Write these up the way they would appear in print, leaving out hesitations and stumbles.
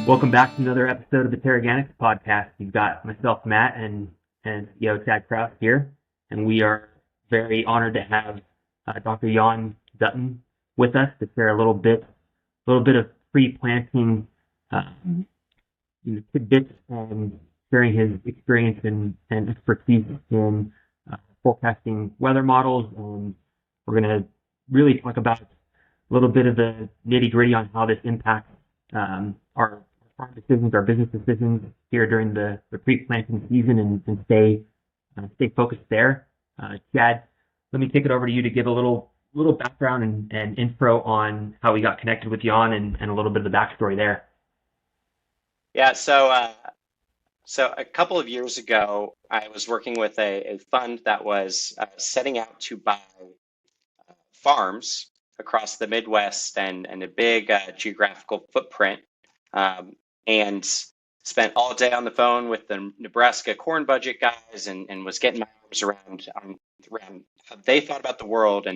Welcome back to another episode of the TeraGanix podcast. You've got myself, Matt, and CEO Chad Kraus here, and we are very honored to have Dr. Jan Dutton with us to share a little bit of pre-planting tidbits and sharing his experience and expertise in forecasting weather models. And we're going to really talk about a little bit of the nitty-gritty on how this impacts our farm decisions, our business decisions here during the pre-planting season, and stay focused there. Chad, let me take it over to you to give a little background and intro on how we got connected with Jan and a little bit of the backstory there. Yeah, so a couple of years ago, I was working with a fund that was setting out to buy farms across the Midwest and a big geographical footprint, and spent all day on the phone with the Nebraska corn budget guys and was getting my arms around how they thought about the world.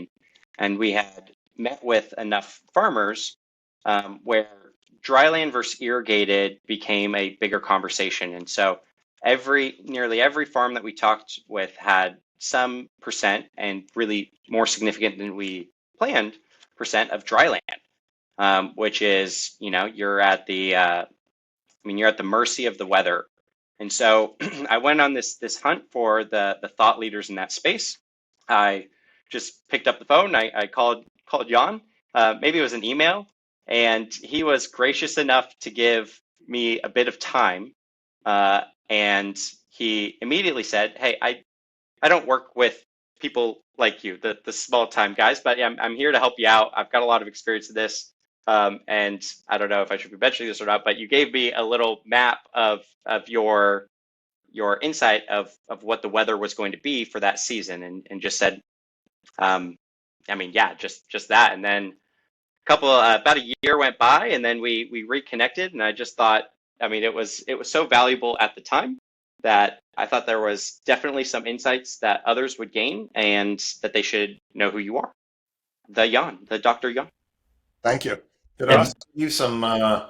And we had met with enough farmers where dryland versus irrigated became a bigger conversation. And so nearly every farm that we talked with had some percent, and really more significant than we planned, percent of dryland, which is, you're at the mercy of the weather. And so I went on this hunt for the thought leaders in that space. I just picked up the phone. I called Jan. Maybe it was an email, and he was gracious enough to give me a bit of time. And he immediately said, "Hey, I don't work with people like you, the small time guys, but I'm here to help you out. I've got a lot of experience in this. And I don't know if I should be mentioning this or not, but you gave me a little map of your insight of what the weather was going to be for that season, and just said, just that." And then about a year went by, and then we reconnected, and I just thought, it was so valuable at the time that I thought there was definitely some insights that others would gain, and that they should know who you are. The Dr. Jan. Thank you. Did I And also give you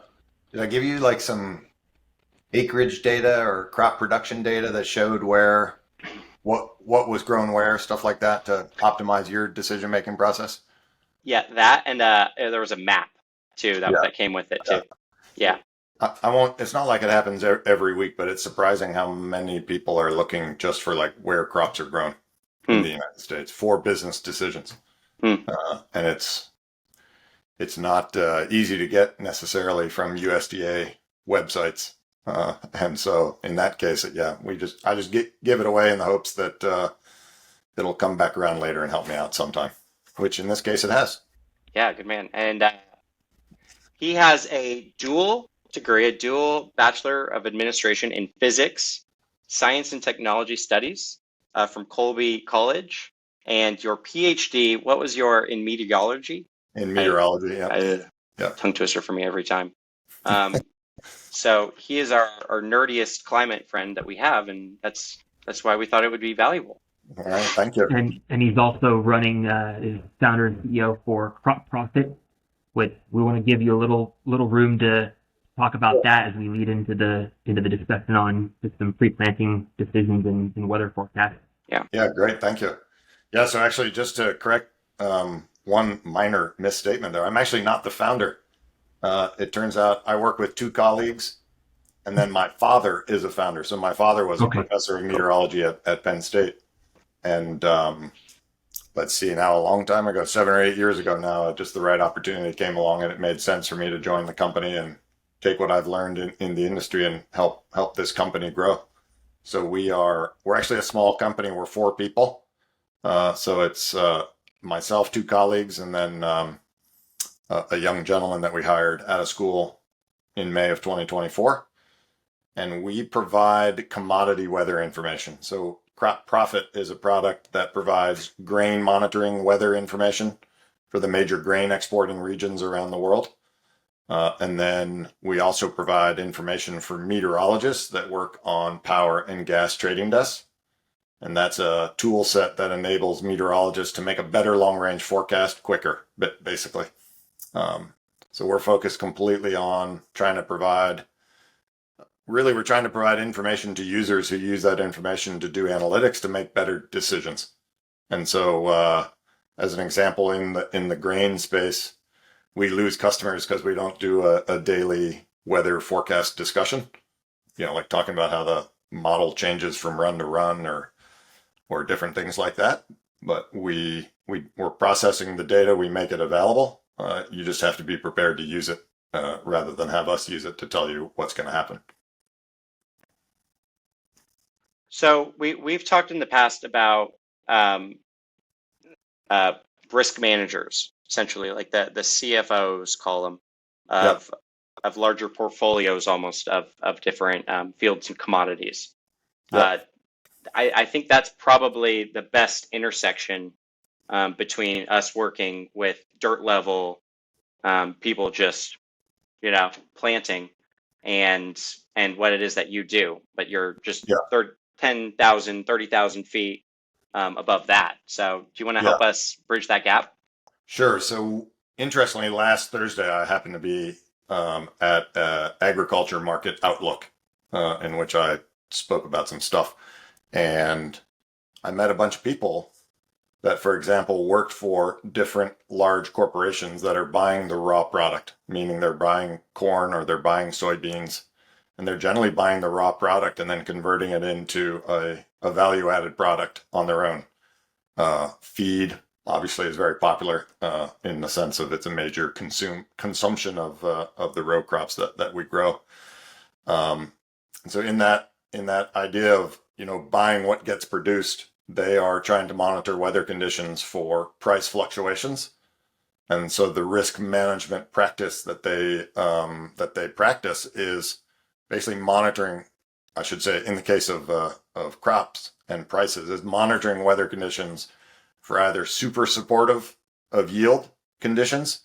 did I give you like some acreage data or crop production data that showed what was grown where, stuff like that to optimize your decision-making process? Yeah, that, and there was a map too Yeah, that came with it yeah. too. Yeah. I won't, it's not like it happens every week, but it's surprising how many people are looking just for like where crops are grown in Hmm. the United States for business decisions. Hmm. And it's not easy to get necessarily from USDA websites. And so in that case, I just give it away in the hopes that it'll come back around later and help me out sometime, which in this case it has. Yeah, good man. And he has a dual degree, a dual Bachelor of Administration in Physics, Science and Technology Studies from Colby College. And your PhD, what was in meteorology? In meteorology, yeah. Tongue twister for me every time. So he is our nerdiest climate friend that we have, and that's why we thought it would be valuable. All right, thank you. and he's also running is founder and CEO for CropProphet, which we want to give you a little room to talk about that as we lead into the discussion on just some pre-planting decisions and weather forecasts. Yeah, great, thank you. Yeah, so actually, just to correct one minor misstatement there, I'm actually not the founder. It turns out I work with two colleagues, and then my father is a founder. So my father was a Okay. professor of meteorology at Penn State. And let's see, now a long time ago, 7 or 8 years ago now, just the right opportunity came along, and it made sense for me to join the company and take what I've learned in the industry and help this company grow. So we're actually a small company. We're 4 people. So it's myself, 2 colleagues, and then a young gentleman that we hired out of school in May of 2024. And we provide commodity weather information. So CropProphet is a product that provides grain monitoring weather information for the major grain exporting regions around the world. And then we also provide information for meteorologists that work on power and gas trading desks. And that's a tool set that enables meteorologists to make a better long range forecast quicker, basically. So we're focused completely on trying to provide, we're trying to provide information to users who use that information to do analytics to make better decisions. And so, as an example, in the grain space, we lose customers because we don't do a daily weather forecast discussion. Like talking about how the model changes from run to run or different things like that. But we're processing the data, we make it available. You just have to be prepared to use it rather than have us use it to tell you what's going to happen. So we've talked in the past about risk managers, essentially, like the CFOs call them, of larger portfolios almost of different fields and commodities. I think that's probably the best intersection between us working with dirt level people just planting and what it is that you do, but you're just 10,000, 30,000 feet above that. So do you want to help us bridge that gap? Sure. So interestingly, last Thursday, I happened to be at Agriculture Market Outlook, in which I spoke about some stuff. And I met a bunch of people that, for example, worked for different large corporations that are buying the raw product, meaning they're buying corn or they're buying soybeans, and they're generally buying the raw product and then converting it into a value-added product on their own. Feed, obviously, is very popular in the sense of it's a major consumption of the row crops that we grow. And so in that idea of buying what gets produced, they are trying to monitor weather conditions for price fluctuations. And so the risk management practice that they practice is basically monitoring, I should say, in the case of crops and prices, is monitoring weather conditions for either super supportive of yield conditions,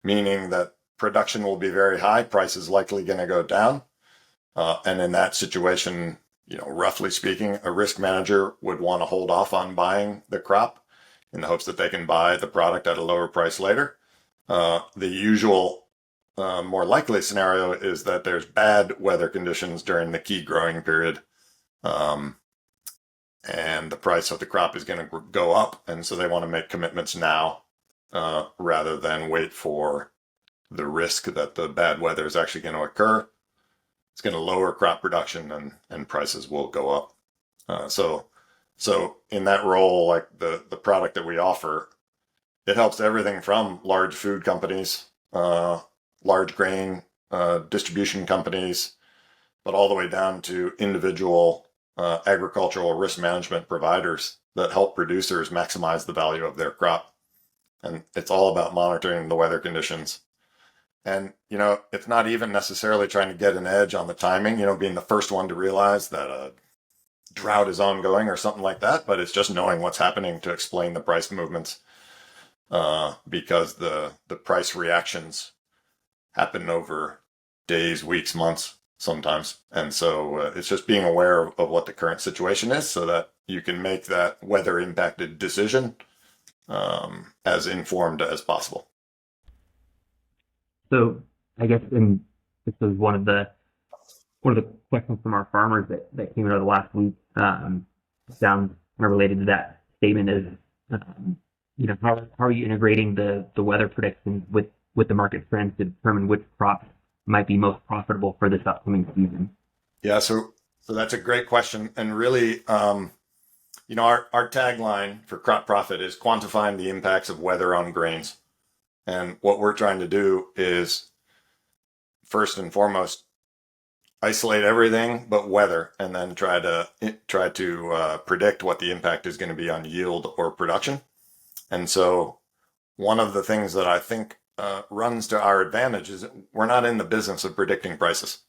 meaning that production will be very high, price is likely going to go down. And in that situation, roughly speaking, a risk manager would want to hold off on buying the crop in the hopes that they can buy the product at a lower price later. The usual, more likely scenario is that there's bad weather conditions during the key growing period. And the price of the crop is going to go up. And so they want to make commitments now rather than wait for the risk that the bad weather is actually going to occur. It's going to lower crop production and prices will go up. So in that role, like the product that we offer, it helps everything from large food companies, large grain distribution companies, but all the way down to individual agricultural risk management providers that help producers maximize the value of their crop. And it's all about monitoring the weather conditions. And, it's not even necessarily trying to get an edge on the timing, being the first one to realize that a drought is ongoing or something like that, but it's just knowing what's happening to explain the price movements because the price reactions happen over days, weeks, months sometimes. And so it's just being aware of what the current situation is so that you can make that weather impacted decision as informed as possible. So I guess this was one of the questions from our farmers that came out of the last week. Sounds kind of related to that statement is, how are you integrating the weather predictions with the market trends to determine which crops might be most profitable for this upcoming season? Yeah, so that's a great question, and really, our tagline for CropProphet is quantifying the impacts of weather on grains. And what we're trying to do is, first and foremost, isolate everything but weather, and then try to predict what the impact is going to be on yield or production. And so, one of the things that I think runs to our advantage is we're not in the business of predicting prices.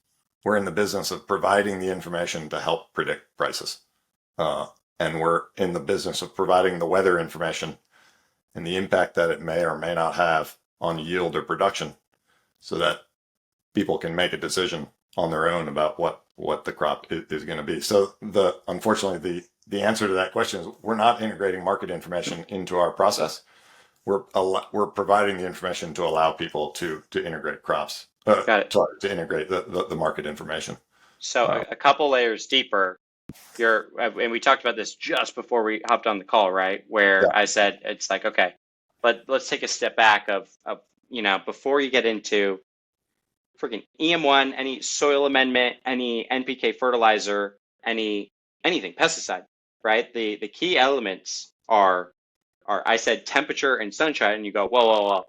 We're in the business of providing the information to help predict prices, and we're in the business of providing the weather information and the impact that it may or may not have on yield or production so that people can make a decision on their own about what the crop is going to be. So unfortunately, the answer to that question is we're not integrating market information into our process. we're providing the information to allow people to integrate crops. Got it. Sorry, to integrate the market information. So a couple layers deeper, and we talked about this just before we hopped on the call, right? Where Yeah. I said it's like, okay, but let's take a step back of before you get into freaking EM1, any soil amendment, any NPK fertilizer, anything pesticide, right? The key elements are I said temperature and sunshine, and you go, whoa.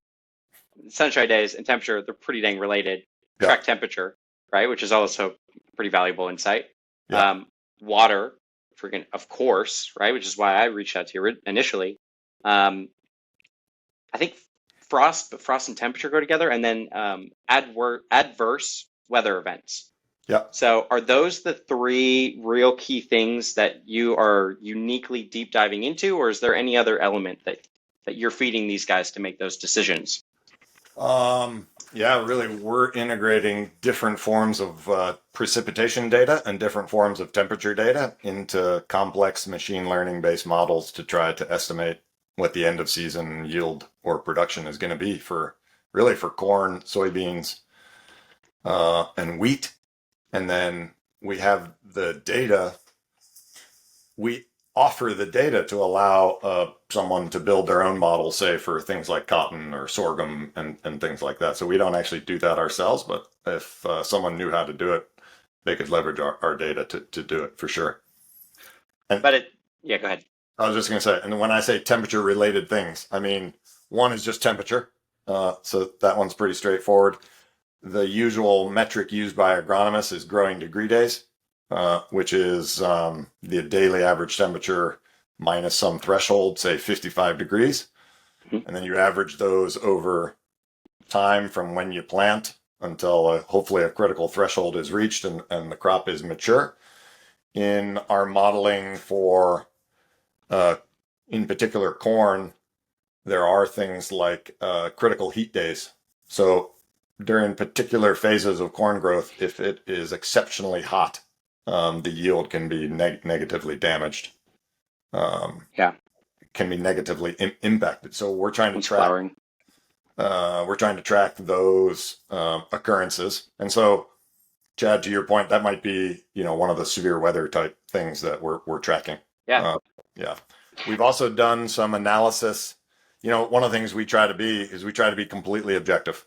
Sunshine days and temperature, they're pretty dang related. Yeah. Track temperature, right? Which is also pretty valuable insight. Yeah. Water, freaking, of course, right? Which is why I reached out to you initially. I think frost and temperature go together, and then adverse weather events. Yeah. So are those the three real key things that you are uniquely deep diving into, or is there any other element that you're feeding these guys to make those decisions? Yeah, really, we're integrating different forms of precipitation data and different forms of temperature data into complex machine learning based models to try to estimate what the end of season yield or production is going to be for corn, soybeans, and wheat. And then we have the data. We offer the data to allow someone to build their own model, say for things like cotton or sorghum and things like that. So we don't actually do that ourselves, but if someone knew how to do it, they could leverage our data to do it for sure. Yeah, go ahead. I was just going to say, and when I say temperature related things, I mean, one is just temperature. So that one's pretty straightforward. The usual metric used by agronomists is growing degree days. Which is the daily average temperature minus some threshold, say 55 degrees. Mm-hmm. And then you average those over time from when you plant until hopefully a critical threshold is reached and the crop is mature. In our modeling for, in particular, corn, there are things like critical heat days. So during particular phases of corn growth, if it is exceptionally hot, the yield can be negatively damaged. Can be negatively impacted. So we're trying to track. We're trying to track those occurrences. And so, Chad, to your point, that might be one of the severe weather type things that we're tracking. Yeah. Yeah. We've also done some analysis. One of the things we try to be completely objective.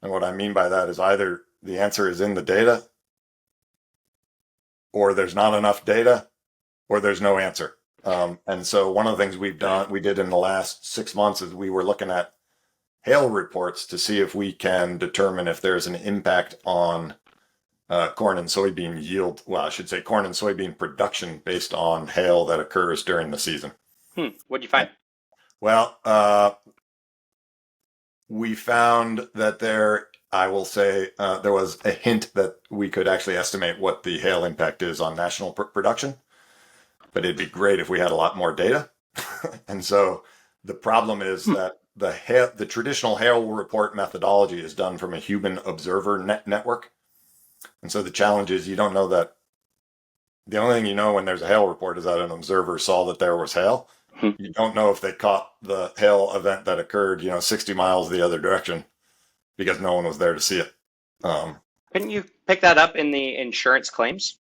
And what I mean by that is either the answer is in the data, or there's not enough data, or there's no answer. And so one of the things we did in the last 6 months is we were looking at hail reports to see if we can determine if there's an impact on corn and soybean yield. Well, I should say corn and soybean production based on hail that occurs during the season. What'd you find? Well, we found that I will say there was a hint that we could actually estimate what the hail impact is on national production, but it'd be great if we had a lot more data. And so the problem is that the traditional hail report methodology is done from a human observer network. And so the challenge is you don't know that. The only thing you know when there's a hail report is that an observer saw that there was hail. You don't know if they caught the hail event that occurred, 60 miles the other direction, because no one was there to see it. Couldn't you pick that up in the insurance claims?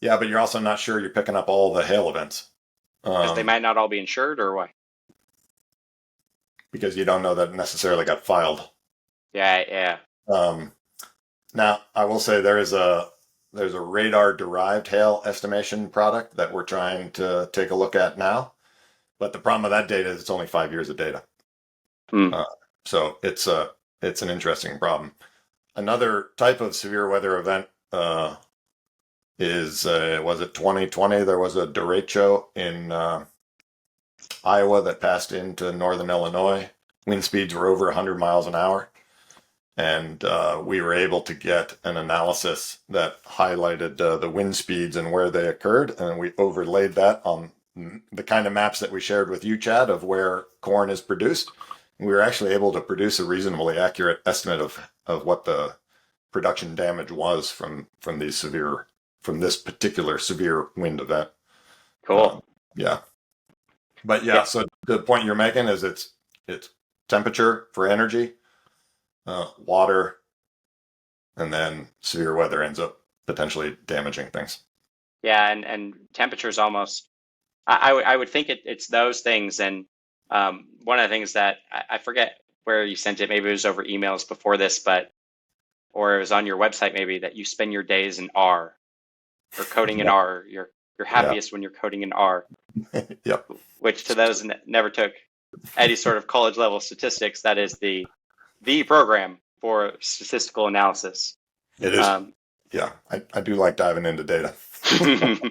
Yeah, but you're also not sure you're picking up all the hail events. Because they might not all be insured, or why? Because you don't know that it necessarily got filed. Yeah. Now, I will say there's a radar-derived hail estimation product that we're trying to take a look at now. But the problem with that data is it's only 5 years of data. So it's an interesting problem. Another type of severe weather event is, was it 2020? There was a derecho in Iowa that passed into northern Illinois. Wind speeds were over 100 miles an hour. And we were able to get an analysis that highlighted the wind speeds and where they occurred. And we overlaid that on the kind of maps that we shared with you, Chad, of where corn is produced. We were actually able to produce a reasonably accurate estimate of what the production damage was from this particular severe wind event. Cool. Yeah. But yeah, so the point you're making is It's temperature for energy, water, and then severe weather ends up potentially damaging things. Yeah, and temperature is almost. I would think it's those things, and one of the things that I forget where you sent it. Maybe it was over emails before this, but or it was on your website maybe that you spend your days in R or coding in Yeah. R. You're happiest when you're coding in R. Yep. Which to those that never took any sort of college level statistics, that is the program for statistical analysis. It is. Yeah, I do like diving into data. I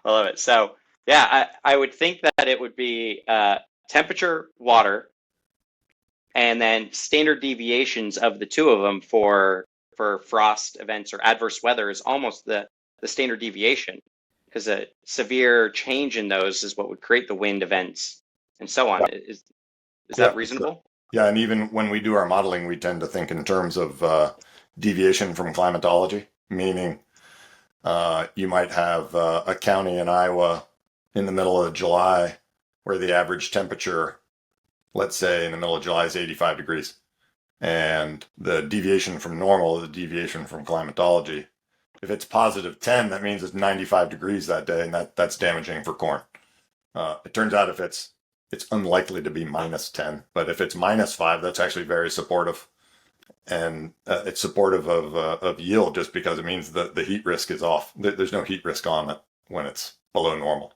love it. So yeah, I would think that it would be temperature, water, and then standard deviations of the two of them for frost events or adverse weather is almost the standard deviation, because a severe change in those is what would create the wind events and so on. Yeah. Is Yeah. that reasonable? Yeah, and even when we do our modeling, we tend to think in terms of deviation from climatology, meaning you might have a county in Iowa in the middle of July where the average temperature, let's say in the middle of July, is 85 degrees. And the deviation from normal, the deviation from climatology, if it's positive 10, that means it's 95 degrees that day, and that's damaging for corn. It turns out if it's unlikely to be minus 10, but if it's minus 5, that's actually very supportive. And it's supportive of yield just because it means that the heat risk is off. There's no heat risk on it when it's below normal.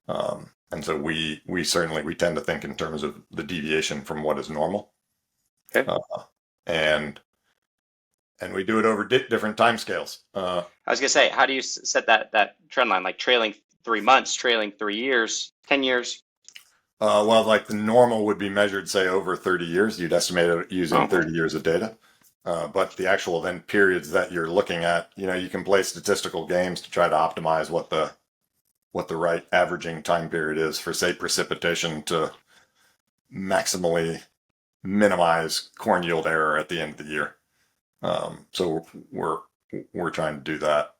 And so we tend to think in terms of the deviation from what is normal. Okay. And we do it over different time scales. I was gonna say, how do you set that trend line? Like trailing 3 months, trailing 3 years, 10 years? Well, like the normal would be measured, say, over 30 years. You'd estimate it using 30 years of data. But the actual then periods that you're looking at, you can play statistical games to try to optimize what the right averaging time period is for, say, precipitation to maximally minimize corn yield error at the end of the year. So we're trying to do that.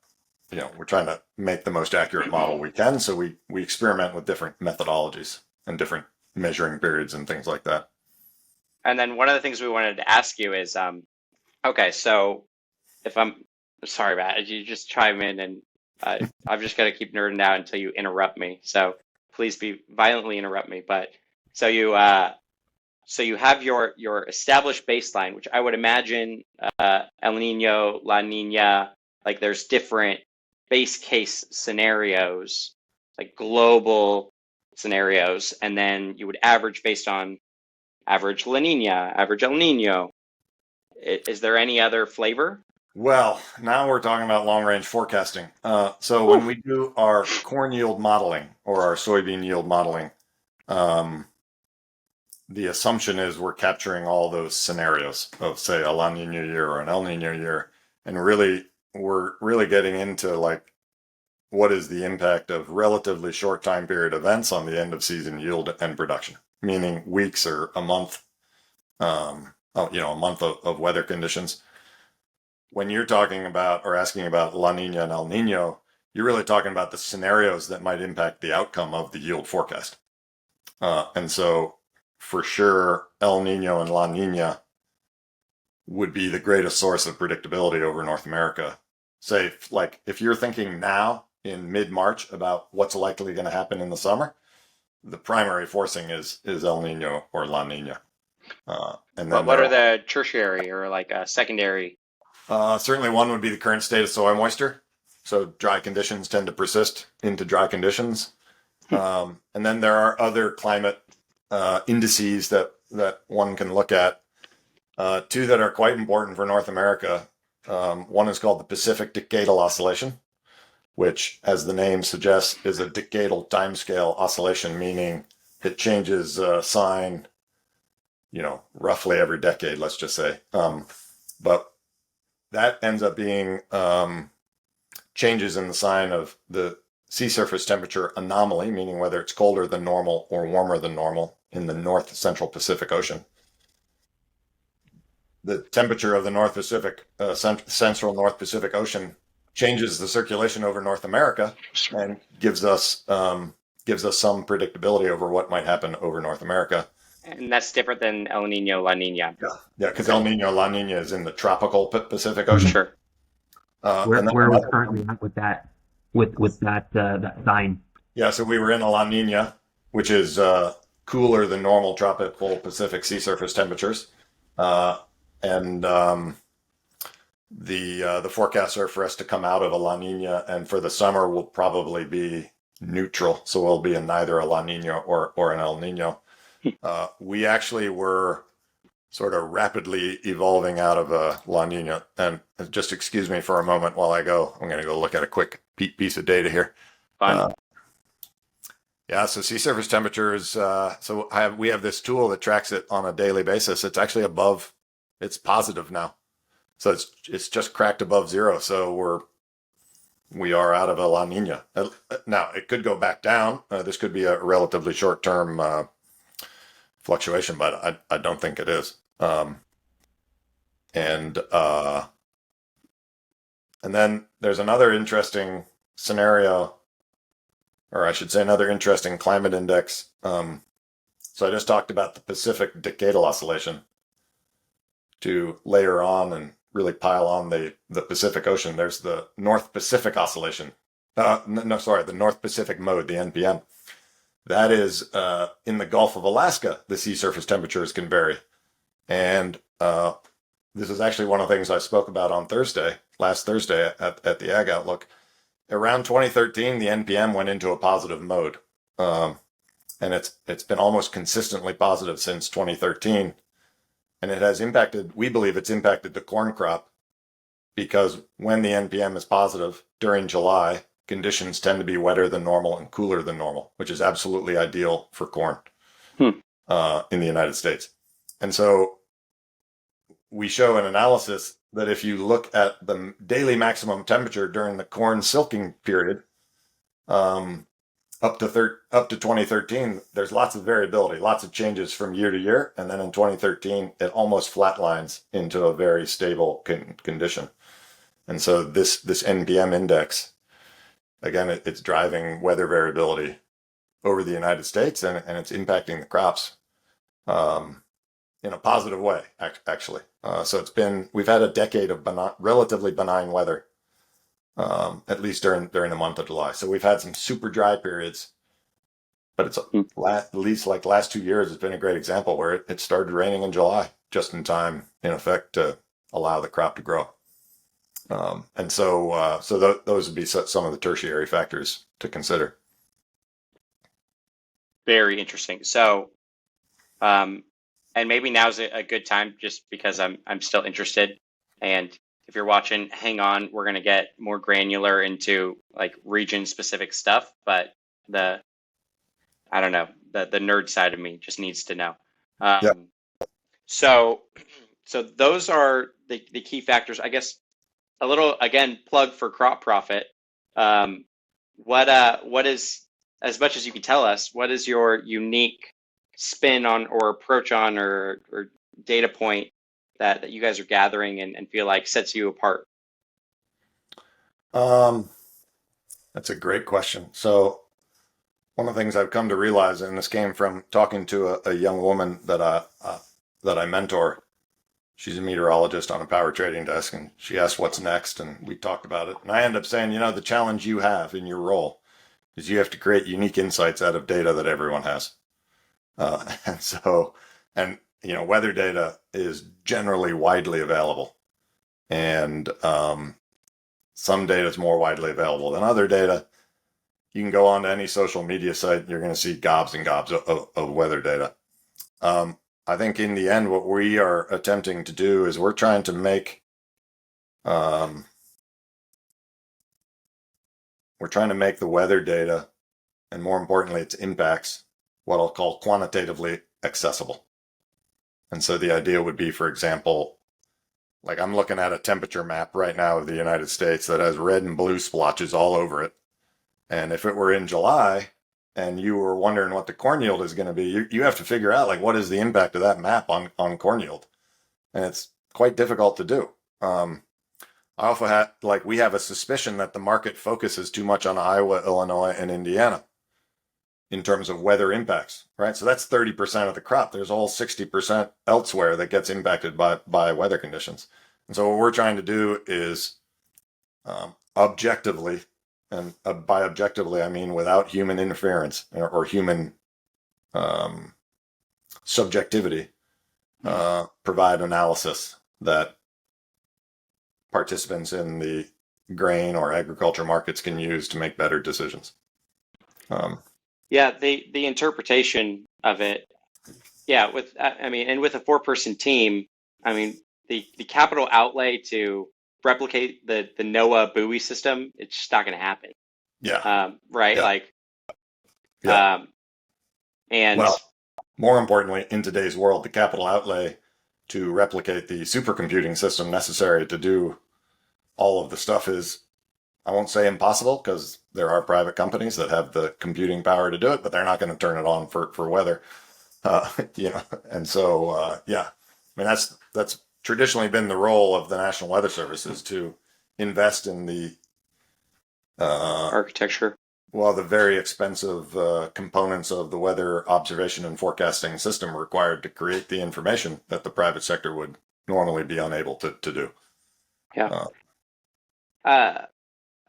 We're trying to make the most accurate model we can. So we experiment with different methodologies and different measuring periods and things like that. And then one of the things we wanted to ask you is, okay, so if I'm sorry, Matt, you just chime in, and I'm just gonna keep nerding out until you interrupt me. So please be violently interrupt me. But so you have your established baseline, which I would imagine El Nino, La Nina, like there's different base case scenarios, like global scenarios, and then you would average based on average La Nina, average El Nino. Is there any other flavor? Well, now we're talking about long-range forecasting. So when we do our corn yield modeling or our soybean yield modeling, the assumption is we're capturing all those scenarios of, say, a La Nina year or an El Nino year, and we're really getting into like what is the impact of relatively short time period events on the end of season yield and production, meaning weeks or a month, a month of weather conditions. When you're talking about or asking about La Nina and El Nino, you're really talking about the scenarios that might impact the outcome of the yield forecast. And so for sure, El Nino and La Nina would be the greatest source of predictability over North America. Say, like, if you're thinking now in mid-March about what's likely going to happen in the summer, the primary forcing is El Nino or La Nina. And then what are the tertiary or like secondary? Certainly one would be the current state of soil moisture. So dry conditions tend to persist into dry conditions. And then there are other climate indices that one can look at. Two that are quite important for North America. One is called the Pacific Decadal Oscillation, which, as the name suggests, is a decadal timescale oscillation, meaning it changes sign, roughly every decade, let's just say. But that ends up being changes in the sign of the sea surface temperature anomaly, meaning whether it's colder than normal or warmer than normal in the North Central Pacific Ocean. The temperature of the North Pacific, Central North Pacific Ocean changes the circulation over North America and gives us some predictability over what might happen over North America. And that's different than El Nino, La Nina. Yeah, because Okay, El Nino, La Nina is in the tropical Pacific Ocean. sure. And then Where are we another currently one, at with that with that sign? yeah, so we were in a La Nina, which is cooler than normal tropical Pacific sea surface temperatures. Uh, and the forecasts are for us to come out of a La Nina, and for the summer will probably be neutral. So we'll be in neither a La Nina or an El Nino. We actually were sort of rapidly evolving out of a La Nina. And just excuse me for a moment while I go. I'm going to go look at a quick piece of data here. Fun. Yeah, so sea surface temperatures. So we have this tool that tracks it on a daily basis. It's actually above. It's positive now. So it's just cracked above zero. So we are out of a La Nina. Now it could go back down. This could be a relatively short term fluctuation, but I don't think it is. And then there's another interesting scenario, or I should say another interesting climate index. So I just talked about the Pacific decadal oscillation. To layer on and really pile on the Pacific Ocean, there's the North Pacific oscillation. The North Pacific mode, the NPM. That is in the Gulf of Alaska, the sea surface temperatures can vary. And this is actually one of the things I spoke about on last Thursday at the Ag Outlook. Around 2013, the NPM went into a positive mode. And it's been almost consistently positive since 2013. And it has impacted, we believe it's impacted the corn crop because when the NPM is positive during July, conditions tend to be wetter than normal and cooler than normal, which is absolutely ideal for corn in the United States. And so we show an analysis that if you look at the daily maximum temperature during the corn silking period, up to 2013, there's lots of variability, lots of changes from year to year. And then in 2013, it almost flatlines into a very stable condition. And so this NPM index, again, it's driving weather variability over the United States, and it's impacting the crops in a positive way, actually. So we've had a decade of relatively benign weather. At least during the month of July. So we've had some super dry periods, but it's at least like last 2 years, it's been a great example where it started raining in July, just in time, in effect, to allow the crop to grow. And so those would be some of the tertiary factors to consider. Very interesting. So, and maybe now's a good time just because I'm still interested. And if you're watching, hang on, we're going to get more granular into like region specific stuff, but I don't know, the nerd side of me just needs to know. Yeah. So those are the key factors. I guess a little, again, plug for CropProphet. What is, as much as you can tell us, what is your unique spin on or approach on or data point that you guys are gathering and feel like sets you apart? That's a great question. So one of the things I've come to realize, and this came from talking to a young woman that I mentor. She's a meteorologist on a power trading desk, and she asked what's next, and we talked about it. And I end up saying, the challenge you have in your role is you have to create unique insights out of data that everyone has. And weather data is generally widely available, and some data is more widely available than other data. You can go on to any social media site, you're going to see gobs and gobs of weather data. I think in the end, what we are attempting to do is we're trying to make the weather data, and more importantly, its impacts, what I'll call quantitatively accessible. And so the idea would be, for example, like I'm looking at a temperature map right now of the United States that has red and blue splotches all over it. And if it were in July and you were wondering what the corn yield is going to be, you have to figure out, like, what is the impact of that map on corn yield? And it's quite difficult to do. I also we have a suspicion that the market focuses too much on Iowa, Illinois, and Indiana. in terms of weather impacts, right? So that's 30% of the crop. There's all 60% elsewhere that gets impacted by weather conditions. And so what we're trying to do is objectively, and by objectively, I mean without human interference or human subjectivity, provide analysis that participants in the grain or agriculture markets can use to make better decisions. Yeah, the interpretation of it, yeah, with I mean, and with a 4-person team, I mean, the capital outlay to replicate the NOAA buoy system, it's just not going to happen. Yeah. Right? Yeah. Like, Yeah. and Well, more importantly, in today's world, the capital outlay to replicate the supercomputing system necessary to do all of the stuff is, I won't say impossible, because there are private companies that have the computing power to do it, but they're not going to turn it on for weather. And so, yeah, I mean, that's traditionally been the role of the National Weather Service, is to invest in the architecture. Well, the very expensive components of the weather observation and forecasting system required to create the information that the private sector would normally be unable to do. Yeah.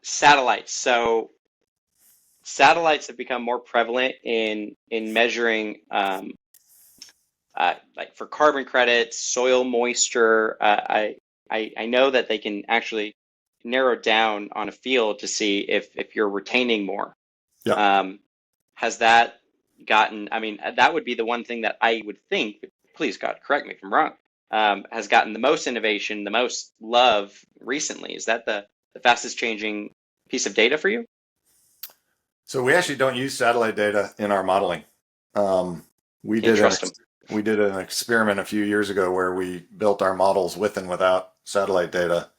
Satellites. So satellites have become more prevalent in measuring, like for carbon credits, soil moisture. I know that they can actually narrow down on a field to see if you're retaining more. Yeah. Has that gotten? I mean, that would be the one thing that I would think. Please, God, correct me if I'm wrong. Has gotten the most innovation, the most love recently. Is that the fastest changing piece of data for you? So we actually don't use satellite data in our modeling. We did an experiment a few years ago where we built our models with and without satellite data,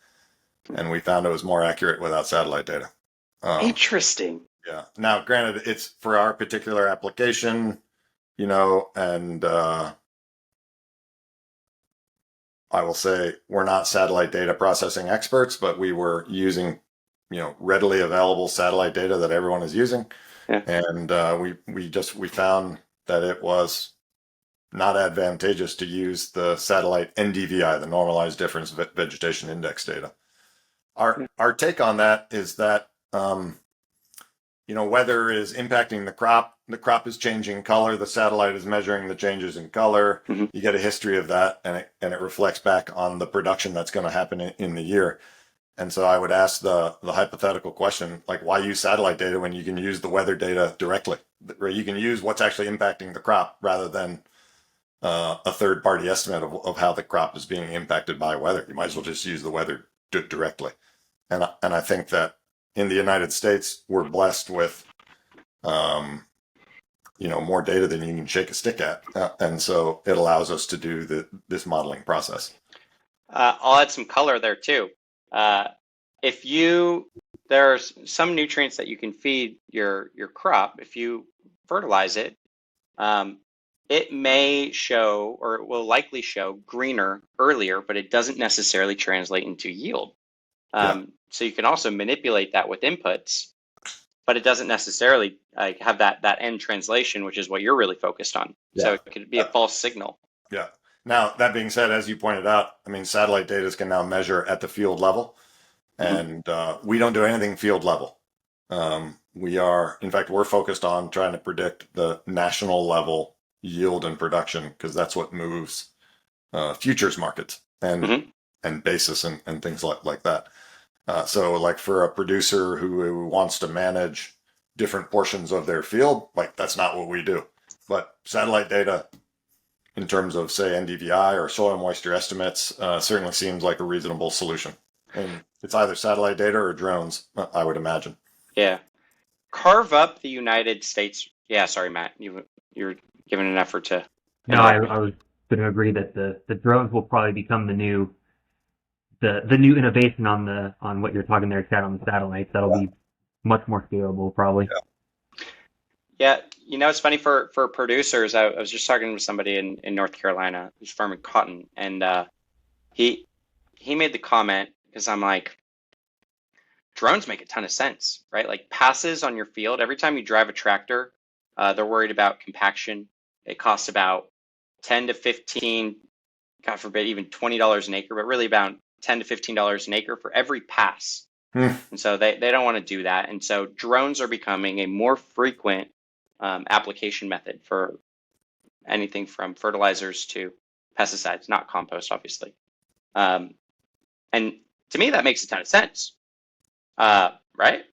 and we found it was more accurate without satellite data. Interesting. Yeah. Now, granted, it's for our particular application, and I will say we're not satellite data processing experts, but we were using, readily available satellite data that everyone is using. Yeah. And we found that it was not advantageous to use the satellite NDVI, the normalized difference vegetation index data. Our take on that is that weather is impacting the crop. The crop is changing color. The satellite is measuring the changes in color. Mm-hmm. You get a history of that, and it reflects back on the production that's going to happen in the year. And so I would ask the hypothetical question, like, why use satellite data when you can use the weather data directly? You can use what's actually impacting the crop rather than a third-party estimate of how the crop is being impacted by weather. You might as well just use the weather directly. And I think that in the United States, we're blessed with, more data than you can shake a stick at. And so it allows us to do this modeling process. I'll add some color there too. There's some nutrients that you can feed your crop. If you fertilize it, it may show, or it will likely show greener earlier, but it doesn't necessarily translate into yield. So you can also manipulate that with inputs, but it doesn't necessarily have that end translation, which is what you're really focused on. Yeah. So it could be a false signal. Yeah. Now, that being said, as you pointed out, I mean, satellite data can now measure at the field level, and we don't do anything field level. In fact, we're focused on trying to predict the national level yield and production, because that's what moves futures markets and basis and things like that. So like for a producer who wants to manage different portions of their field, like that's not what we do. But satellite data in terms of, say, NDVI or soil moisture estimates certainly seems like a reasonable solution. And it's either satellite data or drones, I would imagine. Yeah. Carve up the United States. Yeah, sorry, Matt. You're giving an effort to... No, I was going to agree that the drones will probably become the new innovation on what you're talking there, Chad, on the satellites. That'll be much more scalable, probably. Yeah, it's funny for producers. I was just talking to somebody in North Carolina who's farming cotton, and he made the comment, because I'm like, drones make a ton of sense, right? Like passes on your field. Every time you drive a tractor, They're worried about compaction. It costs about 10 to 15, God forbid, even $20 an acre, but really about $10 to $15 an acre for every pass. And so they don't want to do that. And so drones are becoming a more frequent application method for anything from fertilizers to pesticides, not compost, obviously. And to me, that makes a ton of sense, right?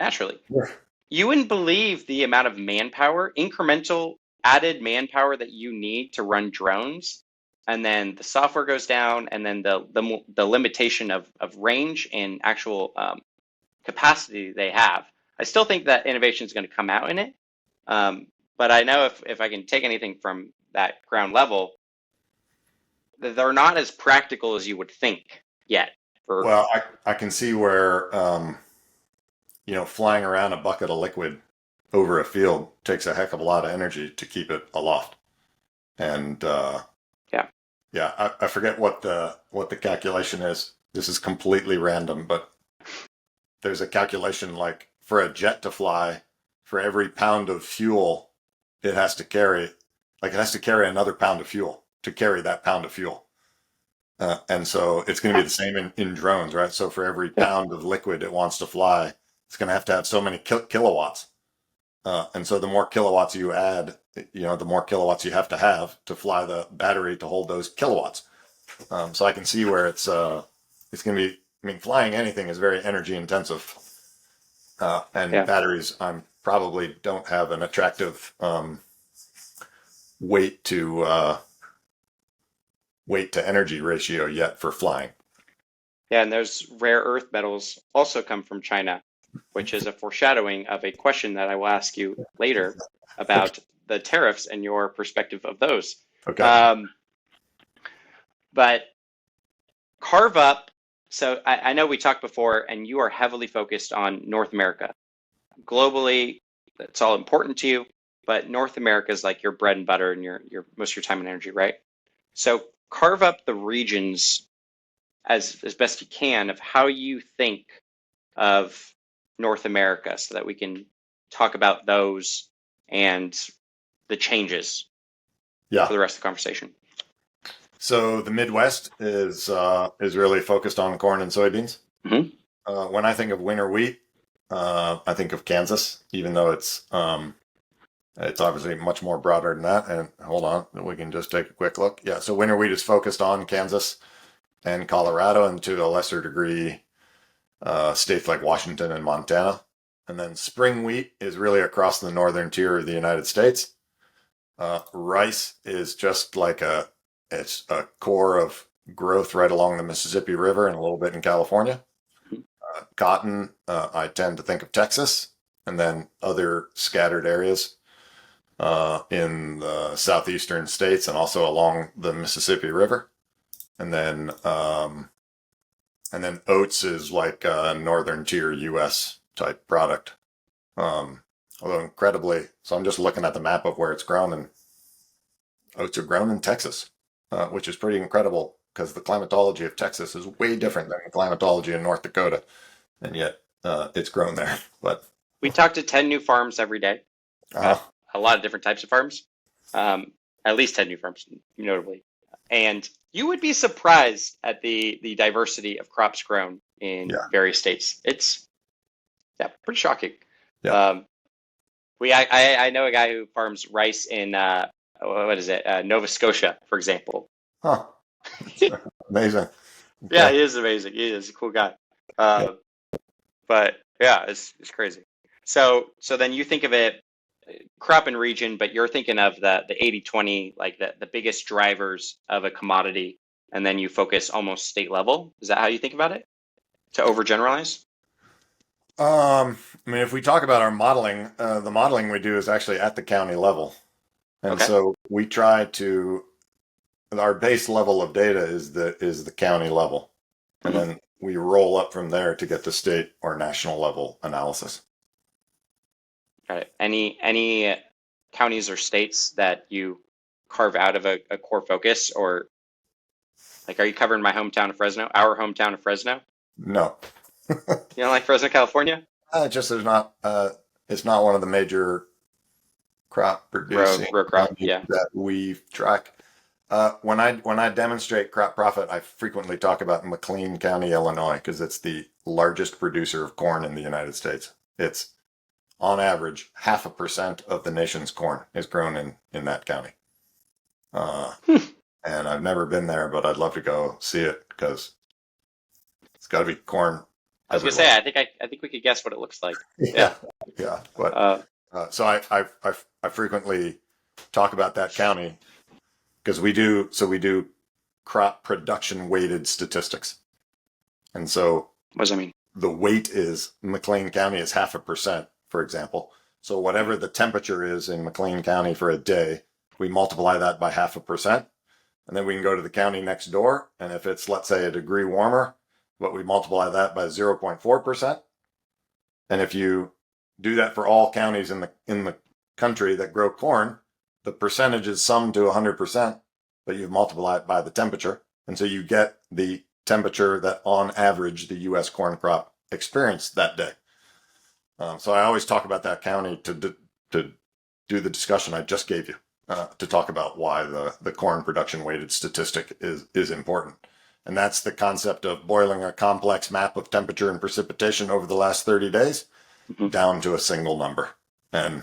Naturally. Sure. You wouldn't believe the amount of manpower, incremental added manpower that you need to run drones. And then the software goes down, and then the limitation of range and actual capacity they have. I still think that innovation is going to come out in it. But I know if I can take anything from that ground level, they're not as practical as you would think yet. Well, I can see where, flying around a bucket of liquid over a field takes a heck of a lot of energy to keep it aloft. And I forget what the calculation is. This is completely random, but there's a calculation like for a jet to fly, for every pound of fuel it has to carry, another pound of fuel to carry that pound of fuel. And so it's going to be the same in drones, right? So for every pound of liquid it wants to fly, it's going to have so many kilowatts. And so the more kilowatts you add, the more kilowatts you have to fly the battery to hold those kilowatts. So I can see where it's going to be, flying anything is very energy intensive. Batteries, probably don't have an attractive weight to energy ratio yet for flying. Yeah, and those rare earth metals also come from China, which is a foreshadowing of a question that I will ask you later about the tariffs and your perspective of those. Okay. But carve up. So I know we talked before, and you are heavily focused on North America. Globally, it's all important to you, but North America is like your bread and butter and your most of your time and energy, right? So carve up the regions as best you can of how you think of North America so that we can talk about those and the changes for the rest of the conversation. So the Midwest is really focused on corn and soybeans. Mm-hmm. When I think of winter wheat, I think of Kansas, even though it's obviously much more broader than that. And hold on, we can just take a quick look. Yeah, so winter wheat is focused on Kansas and Colorado, and to a lesser degree, states like Washington and Montana. And then spring wheat is really across the northern tier of the United States. Rice is just like it's a core of growth right along the Mississippi River and a little bit in California. Cotton, I tend to think of Texas, and then other scattered areas in the southeastern states and also along the Mississippi River. And then oats is like a northern tier U.S. type product. Although incredibly, so I'm just looking at the map of where it's grown, and oats are grown in Texas, which is pretty incredible because the climatology of Texas is way different than the climatology in North Dakota, and yet it's grown there. But we talk to 10 new farms every day. A lot of different types of farms, at least 10 new farms, notably. And you would be surprised at the diversity of crops grown in various states. It's pretty shocking. Yeah. I know a guy who farms rice in Nova Scotia, for example. Huh. Amazing. Okay. Yeah, he is amazing. He is a cool guy. But yeah, it's crazy. So then you think of it crop and region, but you're thinking of the 80-20, like the biggest drivers of a commodity, and then you focus almost state level. Is that how you think about it? To overgeneralize? If we talk about our modeling, the modeling we do is actually at the county level. And so we try to, our base level of data is the county level. And then we roll up from there to get the state or national level analysis. Got it. Any counties or states that you carve out of a core focus, or like, are you covering my hometown of Fresno, our hometown of Fresno? No. You don't like Fresno, California? Just there's not. It's not one of the major crop producing row crop. county Yeah. that we track. When I demonstrate CropProphet, I frequently talk about McLean County, Illinois, because it's the largest producer of corn in the United States. It's on average 0.5% of the nation's corn is grown in that county. And I've never been there, but I'd love to go see it because it's got to be corn. I was gonna say, I think we could guess what it looks like. Yeah. But so I frequently talk about that county because we do crop production weighted statistics, and so what does that mean? the weight is McLean County is 0.5%, for example. So whatever the temperature is in McLean County for a day, we multiply that by 0.5%. And then we can go to the county next door. And if it's, let's say, a degree warmer, but we multiply that by 0.4%. And if you do that for all counties in the country that grow corn, the percentage is summed to 100%, but you multiply it by the temperature. And so you get the temperature that on average the U.S. corn crop experienced that day. So I always talk about that county to do the discussion I just gave you, to talk about why the corn production weighted statistic is important. And that's the concept of boiling a complex map of temperature and precipitation over the last 30 days down to a single number. And,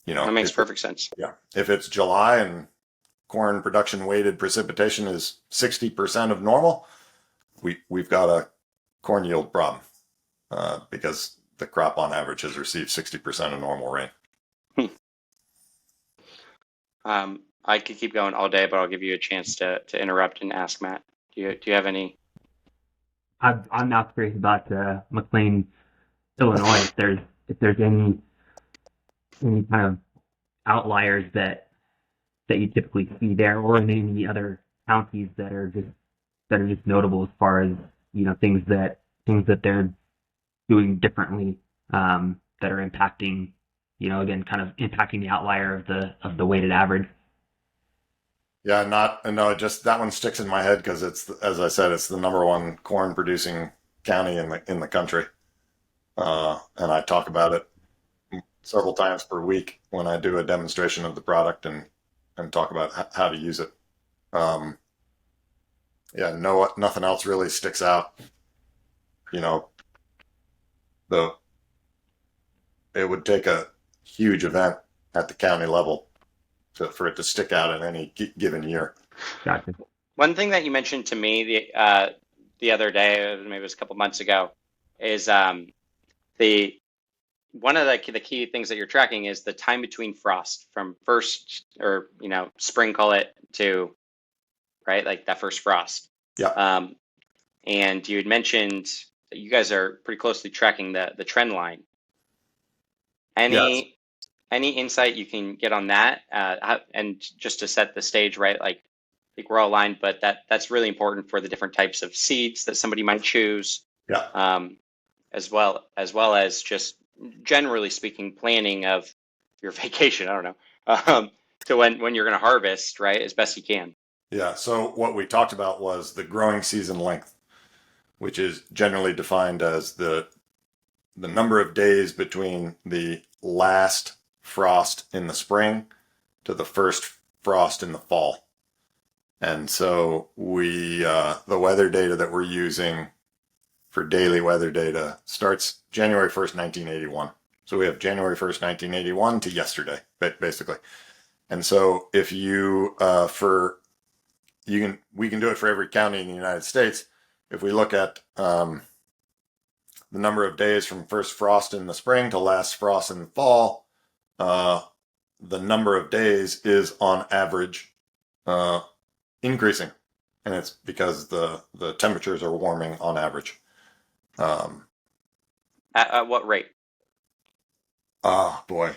that makes perfect sense. Yeah. If it's July and corn production weighted precipitation is 60% of normal, we've got a corn yield problem, because the crop on average has received 60% of normal rain. I could keep going all day, but I'll give you a chance to interrupt and ask Matt. Do you have any? I'm now curious about McLean, Illinois. If there's any kind of outliers that you typically see there, or in any other counties that are just notable as far as things that they're doing differently, that are impacting, again, kind of impacting the outlier of the weighted average. Yeah, no, just that one sticks in my head because it's, as I said, it's the number one corn producing county in the country. And I talk about it several times per week when I do a demonstration of the product and talk about how to use it. Nothing else really sticks out. It would take a huge event at the county level for it to stick out in any given year. Gotcha. One thing that you mentioned to me the other day, maybe it was a couple months ago, is one of the key things that you're tracking is the time between frost from first, or spring, call it, to right, like that first frost. Yeah. And you had mentioned that you guys are pretty closely tracking the trend line. Any insight you can get on that, and just to set the stage, right? Like, I think we're all aligned, but that's really important for the different types of seeds that somebody might choose. Yeah. As well as just generally speaking, planning of your vacation. I don't know, to when you're going to harvest, right, as best you can. Yeah. So what we talked about was the growing season length, which is generally defined as the number of days between the last frost in the spring to the first frost in the fall. And so the weather data that we're using for daily weather data starts January 1st, 1981. So we have January 1st, 1981 to yesterday, basically. And so if we can do it for every county in the United States. If we look at the number of days from first frost in the spring to last frost in the fall, the number of days is on average increasing, and it's because the temperatures are warming on average. At what rate? Oh boy,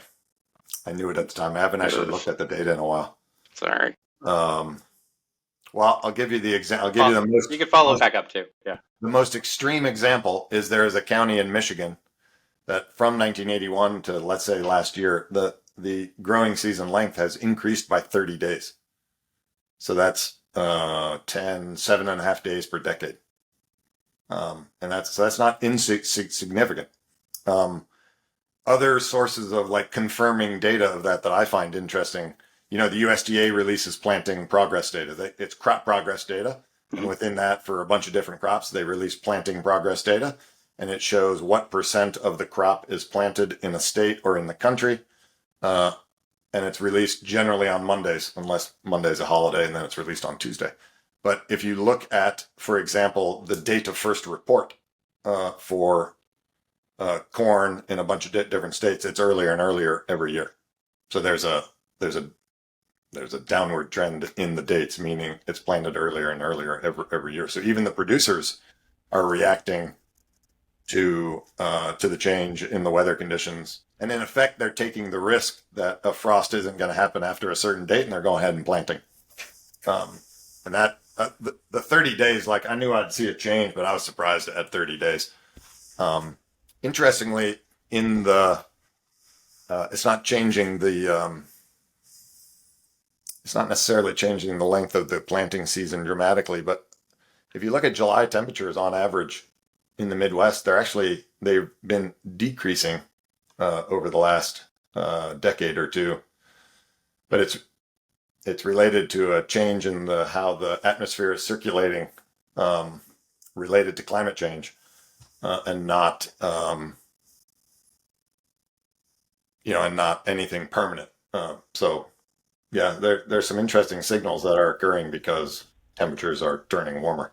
I knew it at the time. I haven't actually looked at the data in a while. Sorry. Well, I'll give you the example. I'll give you the most. You can follow it back up too. Yeah. The most extreme example is there is a county in Michigan that from 1981 to, let's say, last year, the growing season length has increased by 30 days. So that's 7.5 days per decade. And that's not insignificant. other sources of like confirming data of that I find interesting. The USDA releases planting progress data. It's crop progress data. And within that, for a bunch of different crops, they release planting progress data. And it shows what percent of the crop is planted in a state or in the country. And it's released generally on Mondays, unless Monday's a holiday, and then it's released on Tuesday. But if you look at, for example, the date of first report for corn in a bunch of different states, it's earlier and earlier every year. So there's a downward trend in the dates, meaning it's planted earlier and earlier every year. So even the producers are reacting to the change in the weather conditions, and in effect, they're taking the risk that a frost isn't going to happen after a certain date, and they're going ahead and planting. And that the 30 days, like I knew I'd see a change, but I was surprised at 30 days. Interestingly, in the it's not changing the it's not necessarily changing the length of the planting season dramatically, but if you look at July temperatures on average in the Midwest, they've been decreasing over the last decade or two, but it's related to a change in how the atmosphere is circulating, related to climate change, and not and not anything permanent. So yeah, there's some interesting signals that are occurring because temperatures are turning warmer.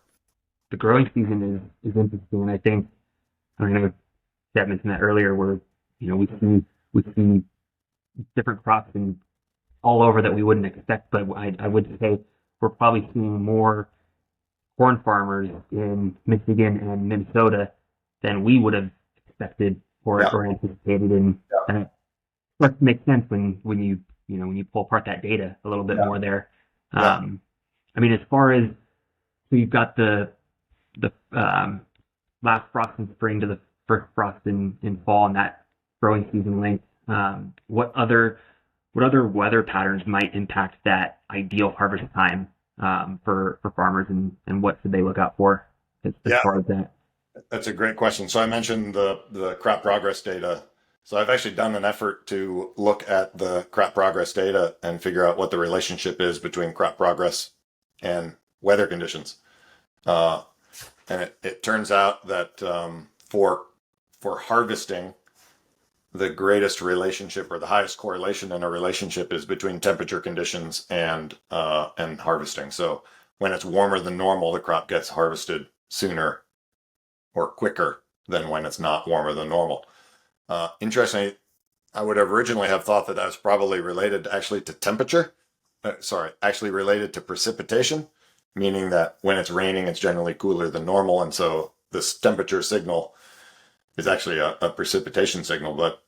The growing season is interesting, and I think I know Chad mentioned that earlier, where we see different crops in all over that we wouldn't expect, but I would say we're probably seeing more corn farmers in Michigan and Minnesota than we would have expected or anticipated, and that makes sense when you pull apart that data a little bit more there. I mean, as far as so you've got the last frost in spring to the first frost in fall, and that growing season length. What other weather patterns might impact that ideal harvest time for farmers, and what should they look out for as far as that? That's a great question. So I mentioned the crop progress data. So I've actually done an effort to look at the crop progress data and figure out what the relationship is between crop progress and weather conditions. And it turns out that for harvesting, the greatest relationship or the highest correlation in a relationship is between temperature conditions and harvesting. So when it's warmer than normal, the crop gets harvested sooner or quicker than when it's not warmer than normal. Interestingly, I would have originally have thought that was probably related actually to temperature. Actually related to precipitation, meaning that when it's raining, it's generally cooler than normal, and so this temperature signal is actually a precipitation signal, but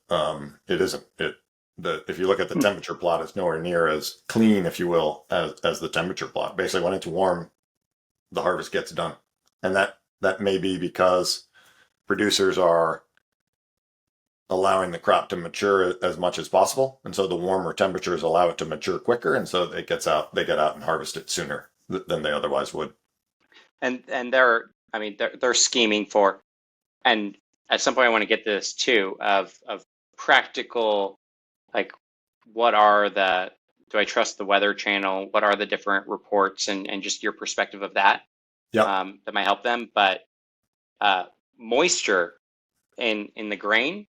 it isn't. If you look at the temperature plot, it's nowhere near as clean, if you will, as the temperature plot. Basically, when it's warm, the harvest gets done, and that may be because producers are allowing the crop to mature as much as possible, and so the warmer temperatures allow it to mature quicker, and so they get out and harvest it sooner than they otherwise would. And they're scheming for, and at some point I want to get this too of practical, like do I trust the Weather Channel? What are the different reports and just your perspective of that? Yeah. That might help them. But moisture in the grain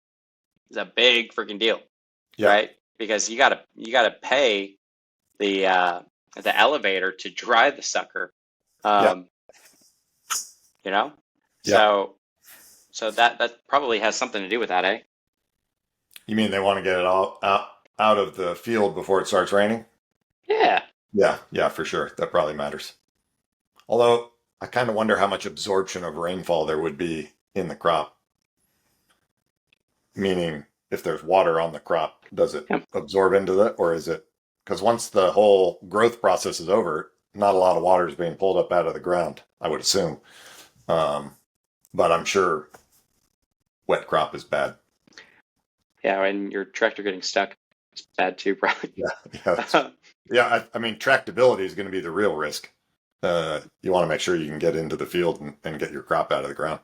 is a big freaking deal, right? Because you gotta pay the elevator to dry the sucker, So that probably has something to do with that, eh? You mean they want to get it all out of the field before it starts raining? Yeah. Yeah, for sure. That probably matters. Although I kind of wonder how much absorption of rainfall there would be in the crop. Meaning, if there's water on the crop, does it absorb into it, or is it? Because once the whole growth process is over, not a lot of water is being pulled up out of the ground, I would assume. But I'm sure wet crop is bad. Yeah, and your tractor getting stuck is bad too, probably. Yeah. I mean, tractability is going to be the real risk. You want to make sure you can get into the field and get your crop out of the ground.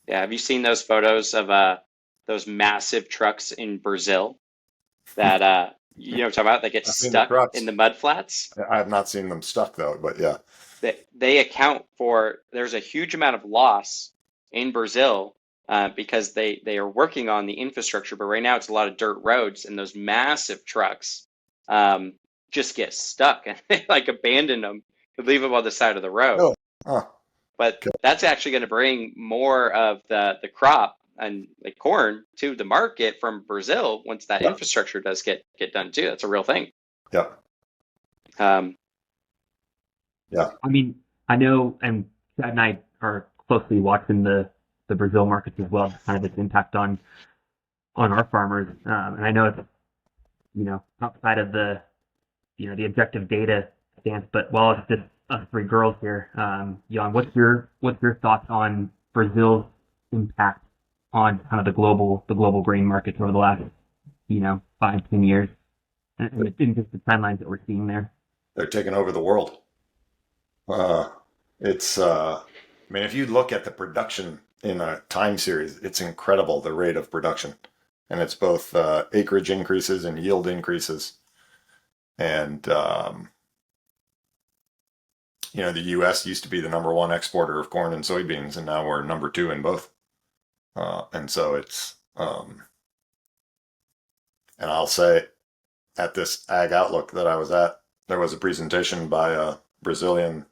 Yeah. Have you seen those photos of those massive trucks in Brazil that you know what I'm talking about that get I've seen the stuck trucks. in the mud flats. I have not seen them stuck though, but yeah. They account for, there's a huge amount of loss in Brazil because they are working on the infrastructure, but right now it's a lot of dirt roads, and those massive trucks just get stuck and they like abandon them, leave them on the side of the road. Really? Huh. But Okay. that's actually going to bring more of the crop and like corn to the market from Brazil once that Yeah. infrastructure does get done too. That's a real thing. Yeah. Um, Yeah. I mean, I know, and Chad and I are closely watching the Brazil markets as well, kind of its impact on our farmers. And I know it's, you know, outside of the, you know, the objective data stance, but while it's just us three girls here, Jan, what's your thoughts on Brazil's impact on kind of the global grain markets over the last, you know, 5-10 years, and just the timelines that we're seeing there? They're taking over the world. It's I mean, if you look at the production in a time series, it's incredible, the rate of production. And it's both acreage increases and yield increases. And you know, the US used to be the number one exporter of corn and soybeans, and now we're number two in both. And so it's and I'll say, at this Ag Outlook that I was at, there was a presentation by a person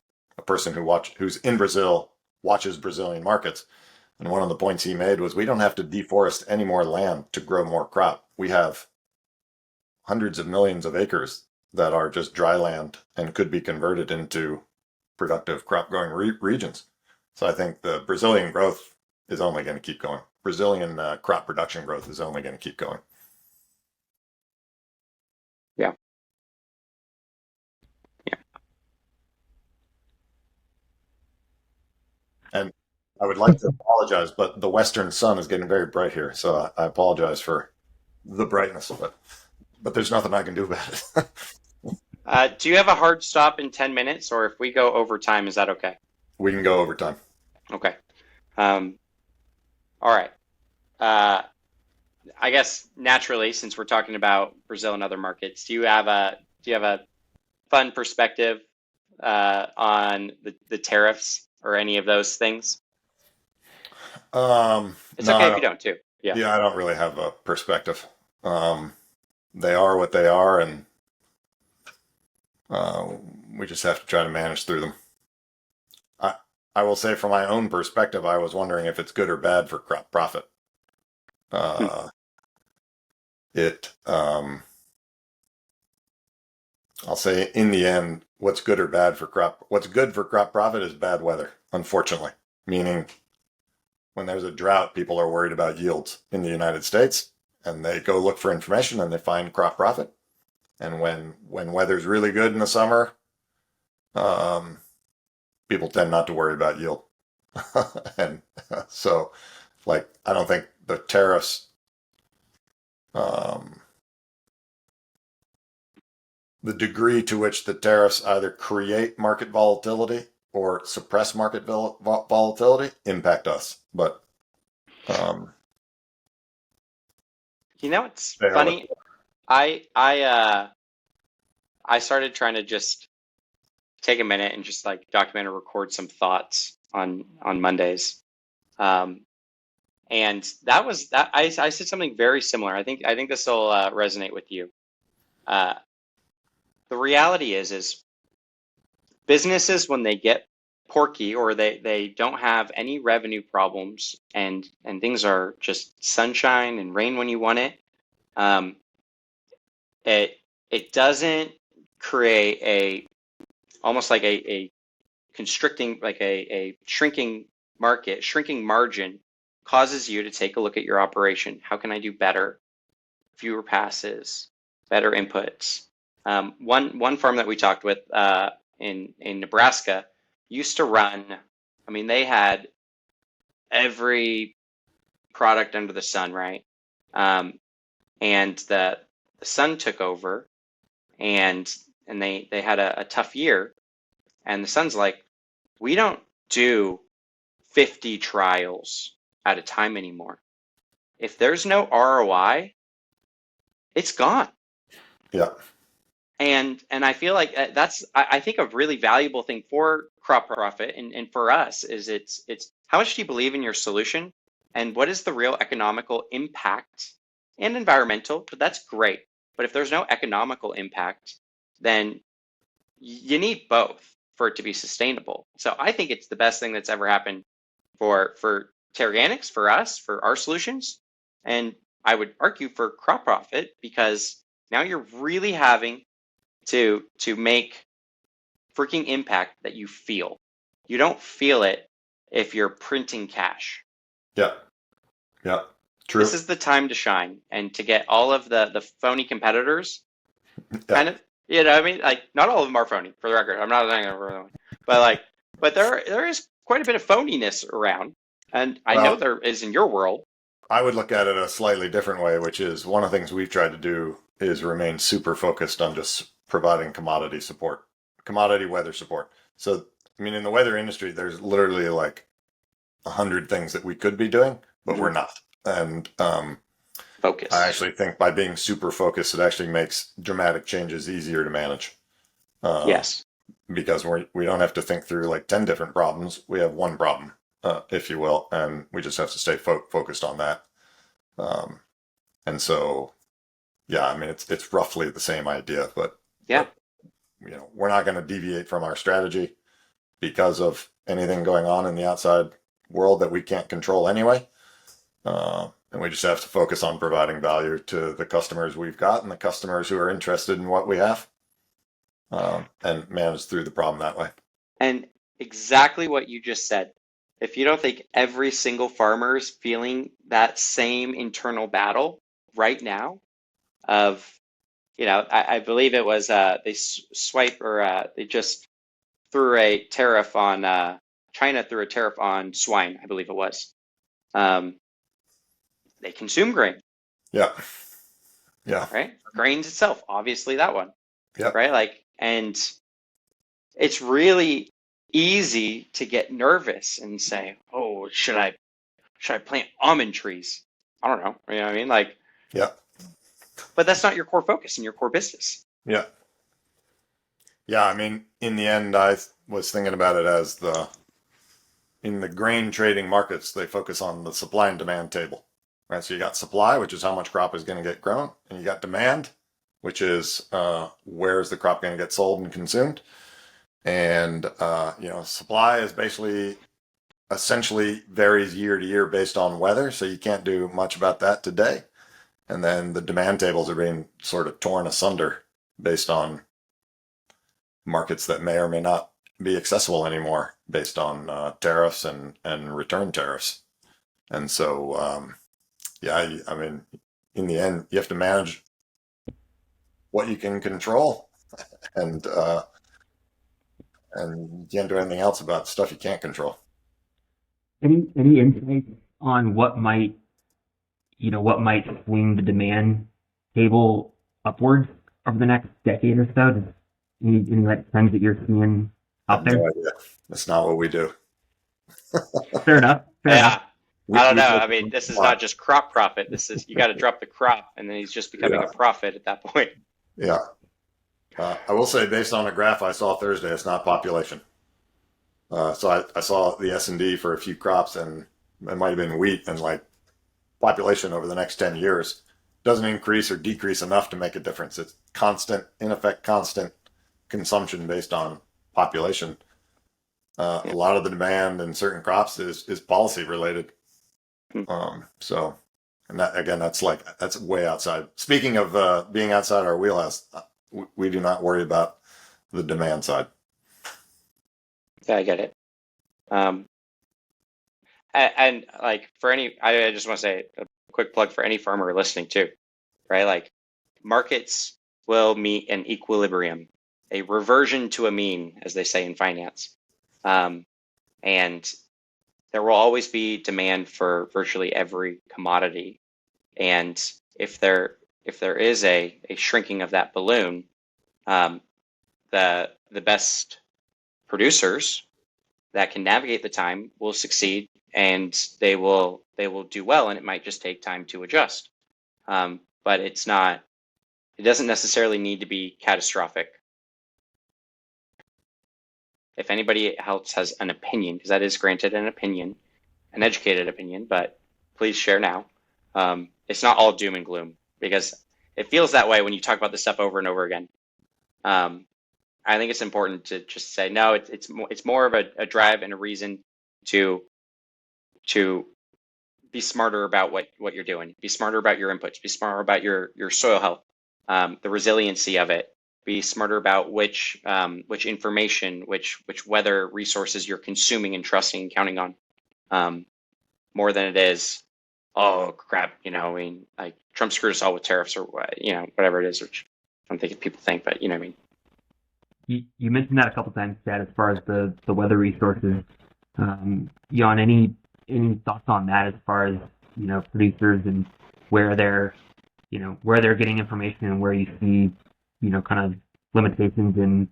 who's in Brazil, watches Brazilian markets. And one of the points he made was, we don't have to deforest any more land to grow more crop. We have hundreds of millions of acres that are just dry land and could be converted into productive crop growing regions. So I think the Brazilian growth is only going to keep going. Brazilian crop production growth is only going to keep going. yeah. And I would like to apologize, but the western sun is getting very bright here, so I apologize for the brightness of it. But there's nothing I can do about it. Do you have a hard stop in 10 minutes, or if we go over time, is that okay? We can go over time. Okay. All right. I guess naturally, since we're talking about Brazil and other markets, do you have a fun perspective on the tariffs or any of those things? It's No, okay if you don't too. Yeah. Yeah, I don't really have a perspective. They are what they are, and we just have to try to manage through them. I will say, from my own perspective, I was wondering if it's good or bad for CropProphet. I'll say, in the end, what's good for CropProphet is bad weather, unfortunately. Meaning, when there's a drought, people are worried about yields in the United States, and they go look for information and they find CropProphet. And when weather's really good in the summer, people tend not to worry about yield. And so, like, I don't think the tariffs, the degree to which the tariffs either create market volatility or suppress market volatility impact us. But You know, it's funny. I started trying to just take a minute and just like document or record some thoughts on Mondays. And that was that I said something very similar. I think this will resonate with you. The reality is businesses, when they get porky or they don't have any revenue problems and things are just sunshine and rain when you want it, it doesn't create almost like a constricting, like a shrinking market, shrinking margin causes you to take a look at your operation. How can I do better? Fewer passes, better inputs. One farm that we talked with in Nebraska used to run, I mean, they had every product under the sun, right? And the sun took over, and they had a tough year. And the sun's like, we don't do 50 trials at a time anymore. if there's no ROI, it's gone. Yeah. And I feel like that's I think a really valuable thing for CropProphet and for us is it's how much do you believe in your solution and what is the real economical impact and environmental, but that's great. But if there's no economical impact, then you need both for it to be sustainable. So I think it's the best thing that's ever happened for TeraGanix, for us, for our solutions. And I would argue for CropProphet because now you're really having to make freaking impact that you feel. You don't feel it if you're printing cash. Yeah. Yeah. True. This is the time to shine and to get all of the phony competitors kind of, I mean, like not all of them are phony for the record. I'm not saying everyone, but there is quite a bit of phoniness around, and I know there is in your world. I would look at it a slightly different way, which is one of the things we've tried to do is remain super focused on just providing commodity support, commodity weather support. So, I mean, in the weather industry, there's literally like 100 things that we could be doing, but we're not. And focus. I actually think by being super focused, it actually makes dramatic changes easier to manage. Yes. Because we don't have to think through like 10 different problems. We have one problem, if you will, and we just have to stay focused on that. And so, yeah, I mean, it's roughly the same idea, but we're not going to deviate from our strategy because of anything going on in the outside world that we can't control anyway. And we just have to focus on providing value to the customers we've got and the customers who are interested in what we have, and manage through the problem that way. And exactly what you just said. If you don't think every single farmer is feeling that same internal battle right now of, I believe it was they they just threw a tariff on China threw a tariff on swine, I believe it was. They consume grain. Yeah. Yeah. Right? Grains itself, obviously that one. Yeah. Right? Like, and it's really easy to get nervous and say, "Oh, should I plant almond trees?" I don't know. You know what I mean? Like, yeah. But that's not your core focus in your core business. Yeah. Yeah. I mean, in the end, I was thinking about it as in the grain trading markets, they focus on the supply and demand table, right? So you got supply, which is how much crop is going to get grown, and you got demand, which is where is the crop going to get sold and consumed. And supply is basically essentially varies year to year based on weather, so you can't do much about that today. And then the demand tables are being sort of torn asunder based on markets that may or may not be accessible anymore based on tariffs and return tariffs. And so, I mean, in the end, you have to manage what you can control, and you can't do anything else about stuff you can't control. Any insight on what might swing the demand table upwards over the next decade or so? Any trends that you're seeing out there? No idea. That's not what we do. Fair enough. I don't know. I mean, this is not just CropProphet. This is, you got to drop the crop, and then he's just becoming a profit at that point. Yeah. I will say, based on a graph I saw Thursday, it's not population. So I saw the S&D for a few crops, and it might have been wheat, and like population over the next 10 years doesn't increase or decrease enough to make a difference. It's constant, in effect, constant consumption based on population. A lot of the demand in certain crops is policy related. So, and that, again, that's way outside. Speaking of being outside our wheelhouse, we do not worry about the demand side. Yeah, I get it. And like for I just want to say a quick plug for any farmer listening too, right? Like markets will meet an equilibrium, a reversion to a mean, as they say in finance. And there will always be demand for virtually every commodity. And if there is a shrinking of that balloon, the best producers that can navigate the time will succeed, and they will do well, and it might just take time to adjust. But it doesn't necessarily need to be catastrophic. If anybody else has an opinion, because that is granted an opinion, an educated opinion, but please share now. It's not all doom and gloom, because it feels that way when you talk about this stuff over and over again. I think it's important to just say, no, it's more of a drive and a reason to be smarter about what you're doing, be smarter about your inputs, be smarter about your soil health, the resiliency of it, be smarter about which information, which weather resources you're consuming and trusting and counting on, more than it is, oh crap, I mean, like Trump screwed us all with tariffs or whatever it is, which I don't think people think, but you know what I mean. You mentioned that a couple times, Chad, as far as the weather resources. Jan, any thoughts on that as far as producers and where they're getting information and where you see kind of limitations in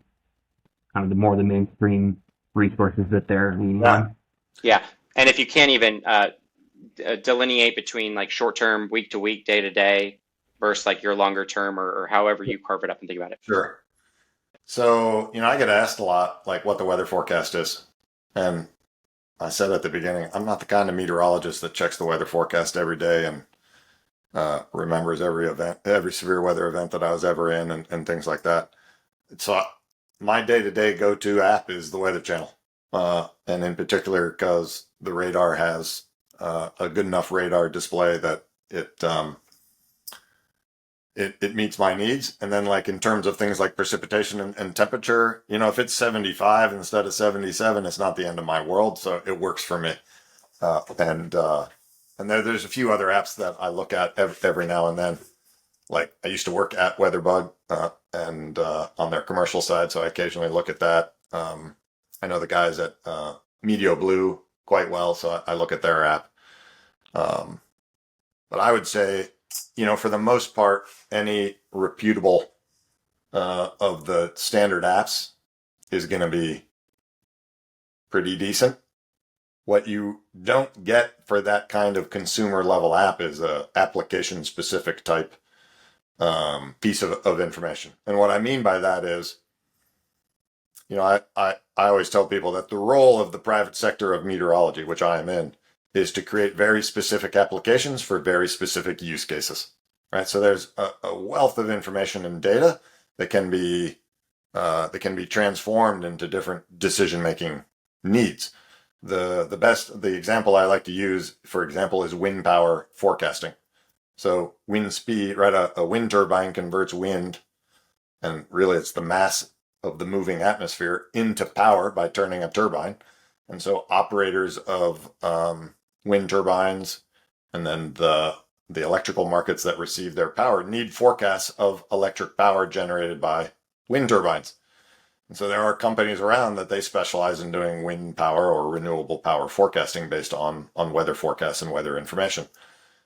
kind of the mainstream resources that they're leaning on? Yeah, and if you can't even delineate between like short term, week to week, day to day, versus like your longer term or however you carve it up and think about it. Sure. So, I get asked a lot, like what the weather forecast is. And I said at the beginning, I'm not the kind of meteorologist that checks the weather forecast every day and remembers every severe weather event that I was ever in and things like that. So my day-to-day go-to app is the Weather Channel. And in particular, because the radar has a good enough radar display that it meets my needs. And then like in terms of things like precipitation and temperature, if it's 75 instead of 77, it's not the end of my world. So it works for me. And there's a few other apps that I look at every now and then. Like I used to work at WeatherBug and on their commercial side, so I occasionally look at that. I know the guys at Meteo Blue quite well, so I look at their app. But I would say, for the most part, any reputable of the standard apps is going to be pretty decent. What you don't get for that kind of consumer level app is a application specific type piece of information. And what I mean by that is, I always tell people that the role of the private sector of meteorology, which I am in, is to create very specific applications for very specific use cases, right? So there's a wealth of information and data that can be transformed into different decision-making needs. The example I like to use, for example, is wind power forecasting. So wind speed, right? A wind turbine converts wind, and really it's the mass of the moving atmosphere into power by turning a turbine. And so operators of wind turbines and then the electrical markets that receive their power need forecasts of electric power generated by wind turbines. And so there are companies around that they specialize in doing wind power or renewable power forecasting based on weather forecasts and weather information.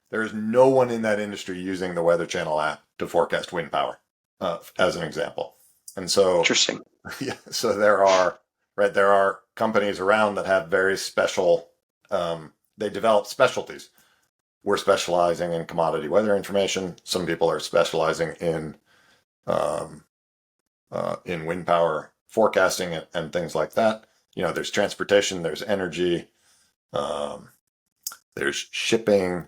There is no one in that industry using the Weather Channel app to forecast wind power, as an example. And so, interesting. Yeah, so there are companies around that have very special, they develop specialties. We're specializing in commodity weather information. Some people are specializing in wind power forecasting and things like that. There's transportation, there's energy, there's shipping,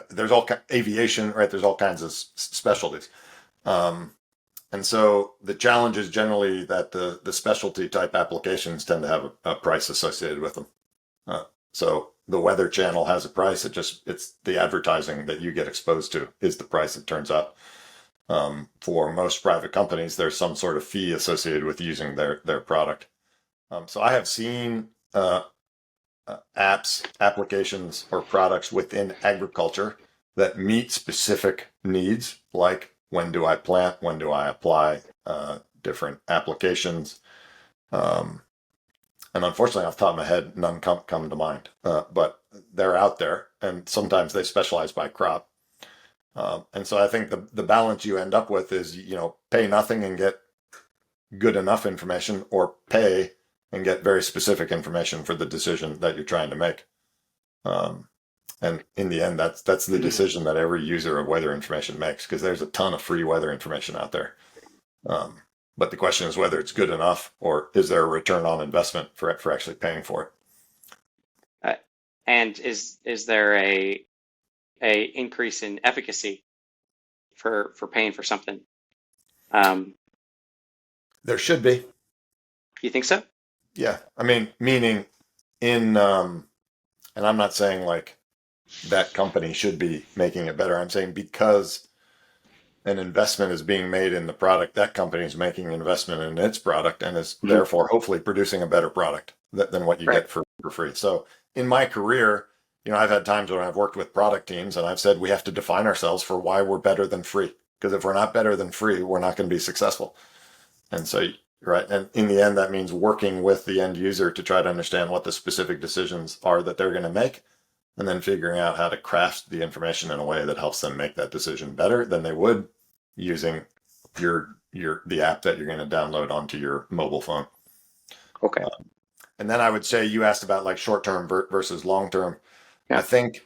there's aviation, right? There's all kinds of specialties. And so the challenge is generally that the specialty type applications tend to have a price associated with them. So the Weather Channel has a price. It's the advertising that you get exposed to is the price, it turns out. For most private companies, there's some sort of fee associated with using their product. So I have seen apps, applications, or products within agriculture that meet specific needs, like when do I plant, when do I apply, different applications. And unfortunately, off the top of my head, none come to mind, but they're out there, and sometimes they specialize by crop. And so I think the balance you end up with is, pay nothing and get good enough information, or pay and get very specific information for the decision that you're trying to make. And in the end, that's the decision that every user of weather information makes, because there's a ton of free weather information out there. But the question is whether it's good enough, or is there a return on investment for actually paying for it? And is there a increase in efficacy for paying for something? There should be. You think so? Yeah, I mean, meaning in, and I'm not saying like that company should be making it better. I'm saying because an investment is being made in the product, that company is making an investment in its product and is therefore hopefully producing a better product than what you get for free. So in my career, I've had times when I've worked with product teams and I've said we have to define ourselves for why we're better than free. Because if we're not better than free, we're not going to be successful. And so, right. And in the end, that means working with the end user to try to understand what the specific decisions are that they're going to make, and then figuring out how to craft the information in a way that helps them make that decision better than they would using the app that you're going to download onto your mobile phone. Okay. And then I would say you asked about like short-term versus long-term. Yeah. I think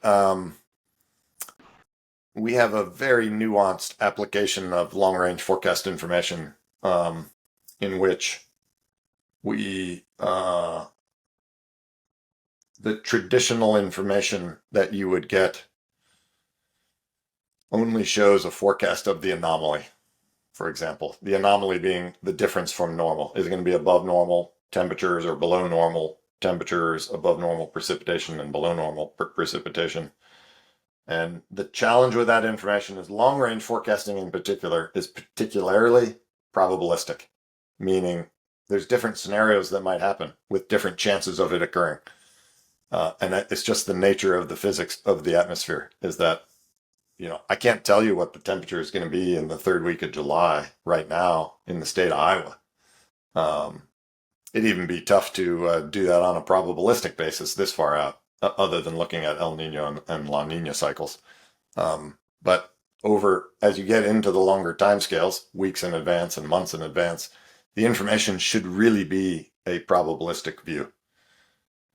we have a very nuanced application of long-range forecast information in which we the traditional information that you would get only shows a forecast of the anomaly. For example, the anomaly being the difference from normal. Is it going to be above normal temperatures or below normal temperatures, above normal precipitation and below normal precipitation? And the challenge with that information is long-range forecasting in particular is particularly probabilistic, meaning there's different scenarios that might happen with different chances of it occurring. And it's just the nature of the physics of the atmosphere is that, I can't tell you what the temperature is going to be in the third week of July right now in the state of Iowa. It'd even be tough to do that on a probabilistic basis this far out, other than looking at El Nino and La Nina cycles. But as you get into the longer timescales, weeks in advance and months in advance, the information should really be a probabilistic view.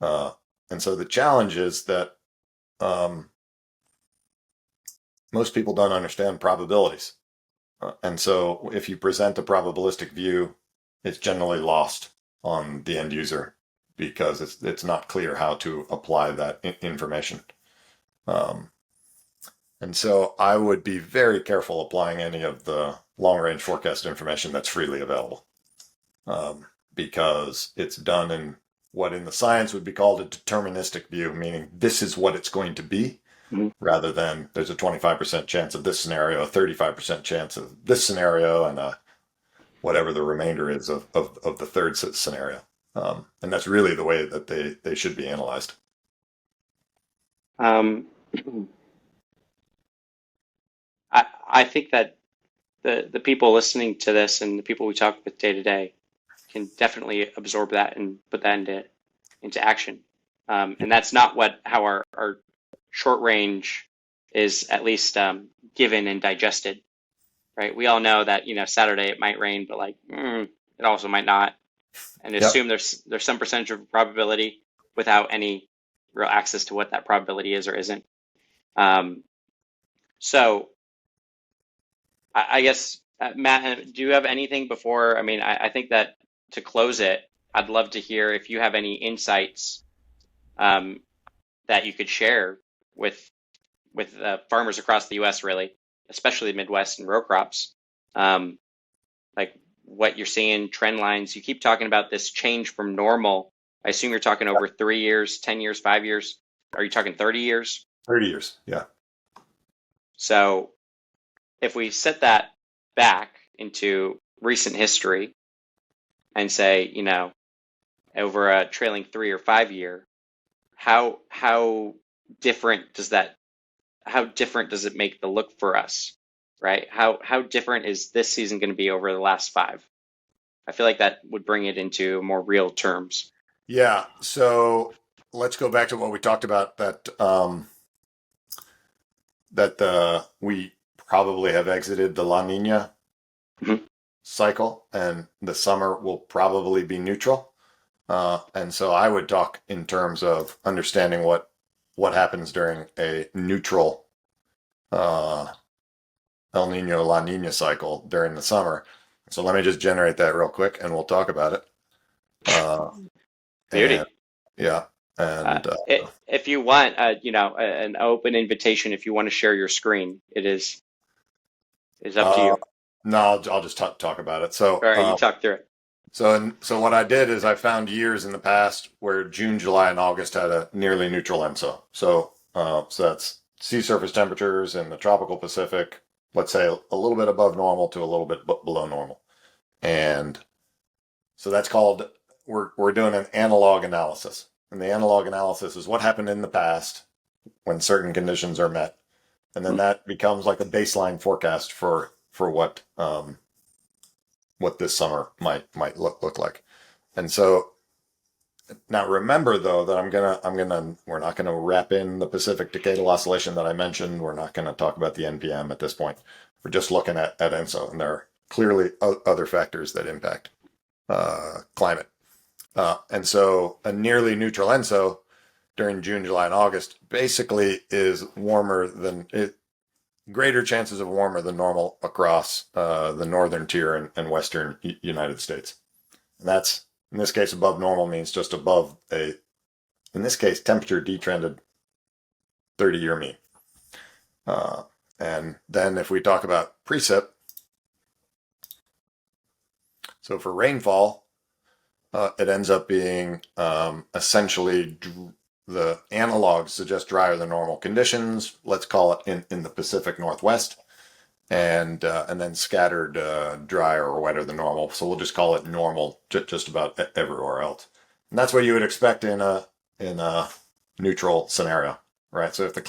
And so the challenge is that most people don't understand probabilities. And so if you present a probabilistic view, it's generally lost on the end user because it's not clear how to apply that information. And so I would be very careful applying any of the long-range forecast information that's freely available because it's done in what in the science would be called a deterministic view, meaning this is what it's going to be, rather than there's a 25% chance of this scenario, a 35% chance of this scenario, and whatever the remainder is of the third scenario. And that's really the way that they should be analyzed. I think that the people listening to this and the people we talk with day to day can definitely absorb that and put that into action. And that's not how our short range is at least given and digested, right? We all know that, Saturday it might rain, but it also might not. And assume there's some percentage of probability without any real access to what that probability is or isn't. So I guess, Matt, do you have anything before? I mean, I think that to close it, I'd love to hear if you have any insights that you could share with farmers across the U.S., really, especially the Midwest and row crops, like what you're seeing, trend lines. You keep talking about this change from normal. I assume you're talking over 3 years, 10 years, 5 years. Are you talking 30 years? 30 years, yeah. So if we set that back into recent history and say, over a trailing 3 or 5 year, how different does it make the look for us, right? How different is this season going to be over the last 5? I feel like that would bring it into more real terms. Yeah. So let's go back to what we talked about that we probably have exited the La Nina cycle and the summer will probably be neutral. And so I would talk in terms of understanding what happens during a neutral uh, El Nino La Nina cycle during the summer. So let me just generate that real quick, and we'll talk about it. Uh, and Beauty. yeah, and If you want, an open invitation, if you want to share your screen, is up to uh, you. no, I'll just talk about it. All right, you talk through it. So what I did is I found years in the past where June, July, and August had a nearly neutral ENSO. So that's sea surface temperatures in the tropical Pacific, let's say a little bit above normal to a little bit below normal. And so that's called we're doing an analog analysis. And the analog analysis is what happened in the past when certain conditions are met. And then that becomes like a baseline forecast for what this summer might look like. And so now remember though that we're not gonna wrap in the Pacific decadal oscillation that I mentioned. We're not gonna talk about the NPM at this point. We're just looking at ENSO, and there are clearly other factors that impact climate. And so a nearly neutral ENSO during June, July, and August basically is greater chances of warmer than normal across the northern tier and western United States. And that's, in this case, above normal means just above in this case, temperature detrended 30-year mean. And then if we talk about precip, so for rainfall, it ends up being essentially the analogs suggest drier than normal conditions. Let's call it in the Pacific Northwest, and then scattered drier or wetter than normal. So we'll just call it normal just about everywhere else. And that's what you would expect in a neutral scenario, right? So if the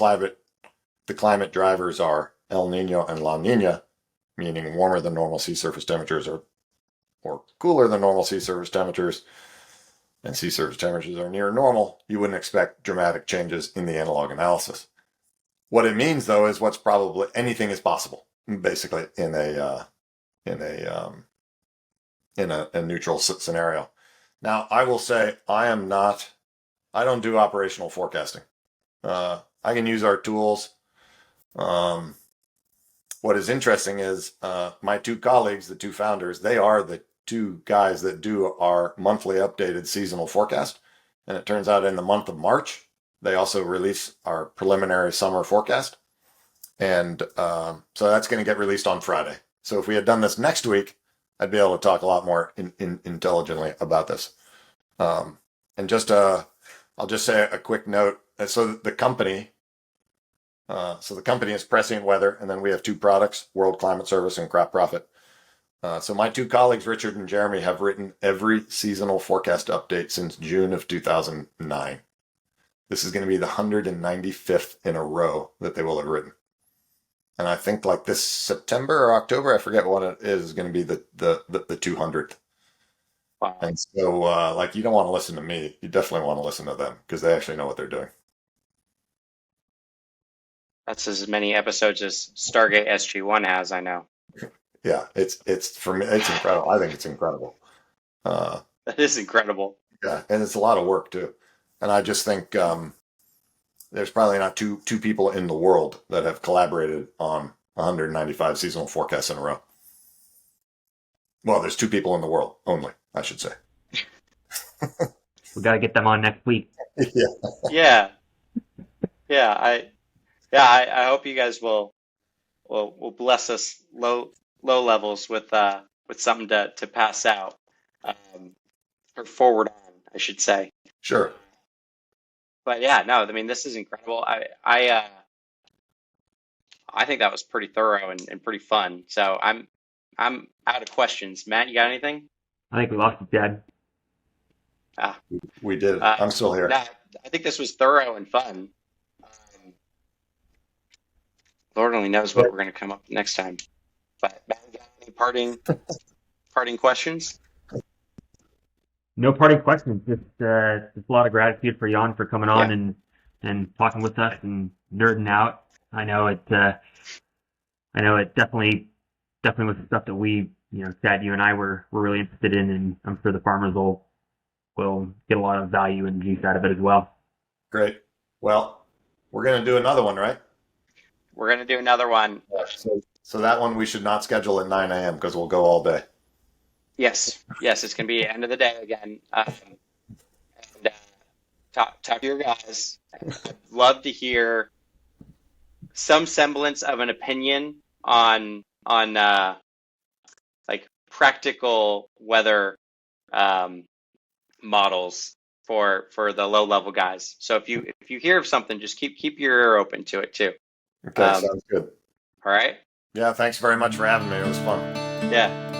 climate drivers are El Nino and La Nina, meaning warmer than normal sea surface temperatures or cooler than normal sea surface temperatures, and sea surface temperatures are near normal, you wouldn't expect dramatic changes in the analog analysis. What it means, though, is what's probably anything is possible, basically, in a neutral scenario. Now, I will say I don't do operational forecasting. I can use our tools. What is interesting is my two colleagues, the two founders, they are the two guys that do our monthly updated seasonal forecast. And it turns out in the month of March, they also release our preliminary summer forecast. And so that's going to get released on Friday. So if we had done this next week, I'd be able to talk a lot more intelligently about this. And I'll just say a quick note. So the company is Prescient Weather, and then we have two products, World Climate Service and CropProphet. So my two colleagues, Richard and Jeremy, have written every seasonal forecast update since June of 2009. This is going to be the 195th in a row that they will have written. And I think like this September or October, I forget what it is going to be the 200th. Wow. And so like you don't want to listen to me. You definitely want to listen to them because they actually know what they're doing. That's as many episodes as Stargate SG-1 has, I know. Yeah, it's for me, it's incredible. I think it's incredible. That is incredible. Yeah, and it's a lot of work too. And I just think there's probably not two people in the world that have collaborated on 195 seasonal forecasts in a row. Well, there's two people in the world only, I should say. We got to get them on next week. Yeah. I hope you guys will bless us low levels with something to pass out or forward on, I should say. Sure. But yeah, no, I mean this is incredible. I think that was pretty thorough and pretty fun. So I'm out of questions. Matt, you got anything? I think we lost it, Dad. We did. I'm still here. No, I think this was thorough and fun. Lord only knows what we're going to come up with next time. But Matt, you got any parting questions? No parting questions. Just a lot of gratitude for Jan for coming on and talking with us and nerding out. I know it definitely was stuff that we, Chad, you and I were really interested in, and I'm sure the farmers will will get a lot of value and juice out of it as well. Great. Well, we're going to do another one, right? We're going to do another one. So that one we should not schedule at 9 a.m. because we'll go all day. Yes, it's going to be end of the day again. And talk to your guys. I'd love to hear some semblance of an opinion on like practical weather models for the low level guys. So if you hear of something, just keep your ear open to it too. Okay, sounds good. All right. Yeah, thanks very much for having me. It was fun. Yeah.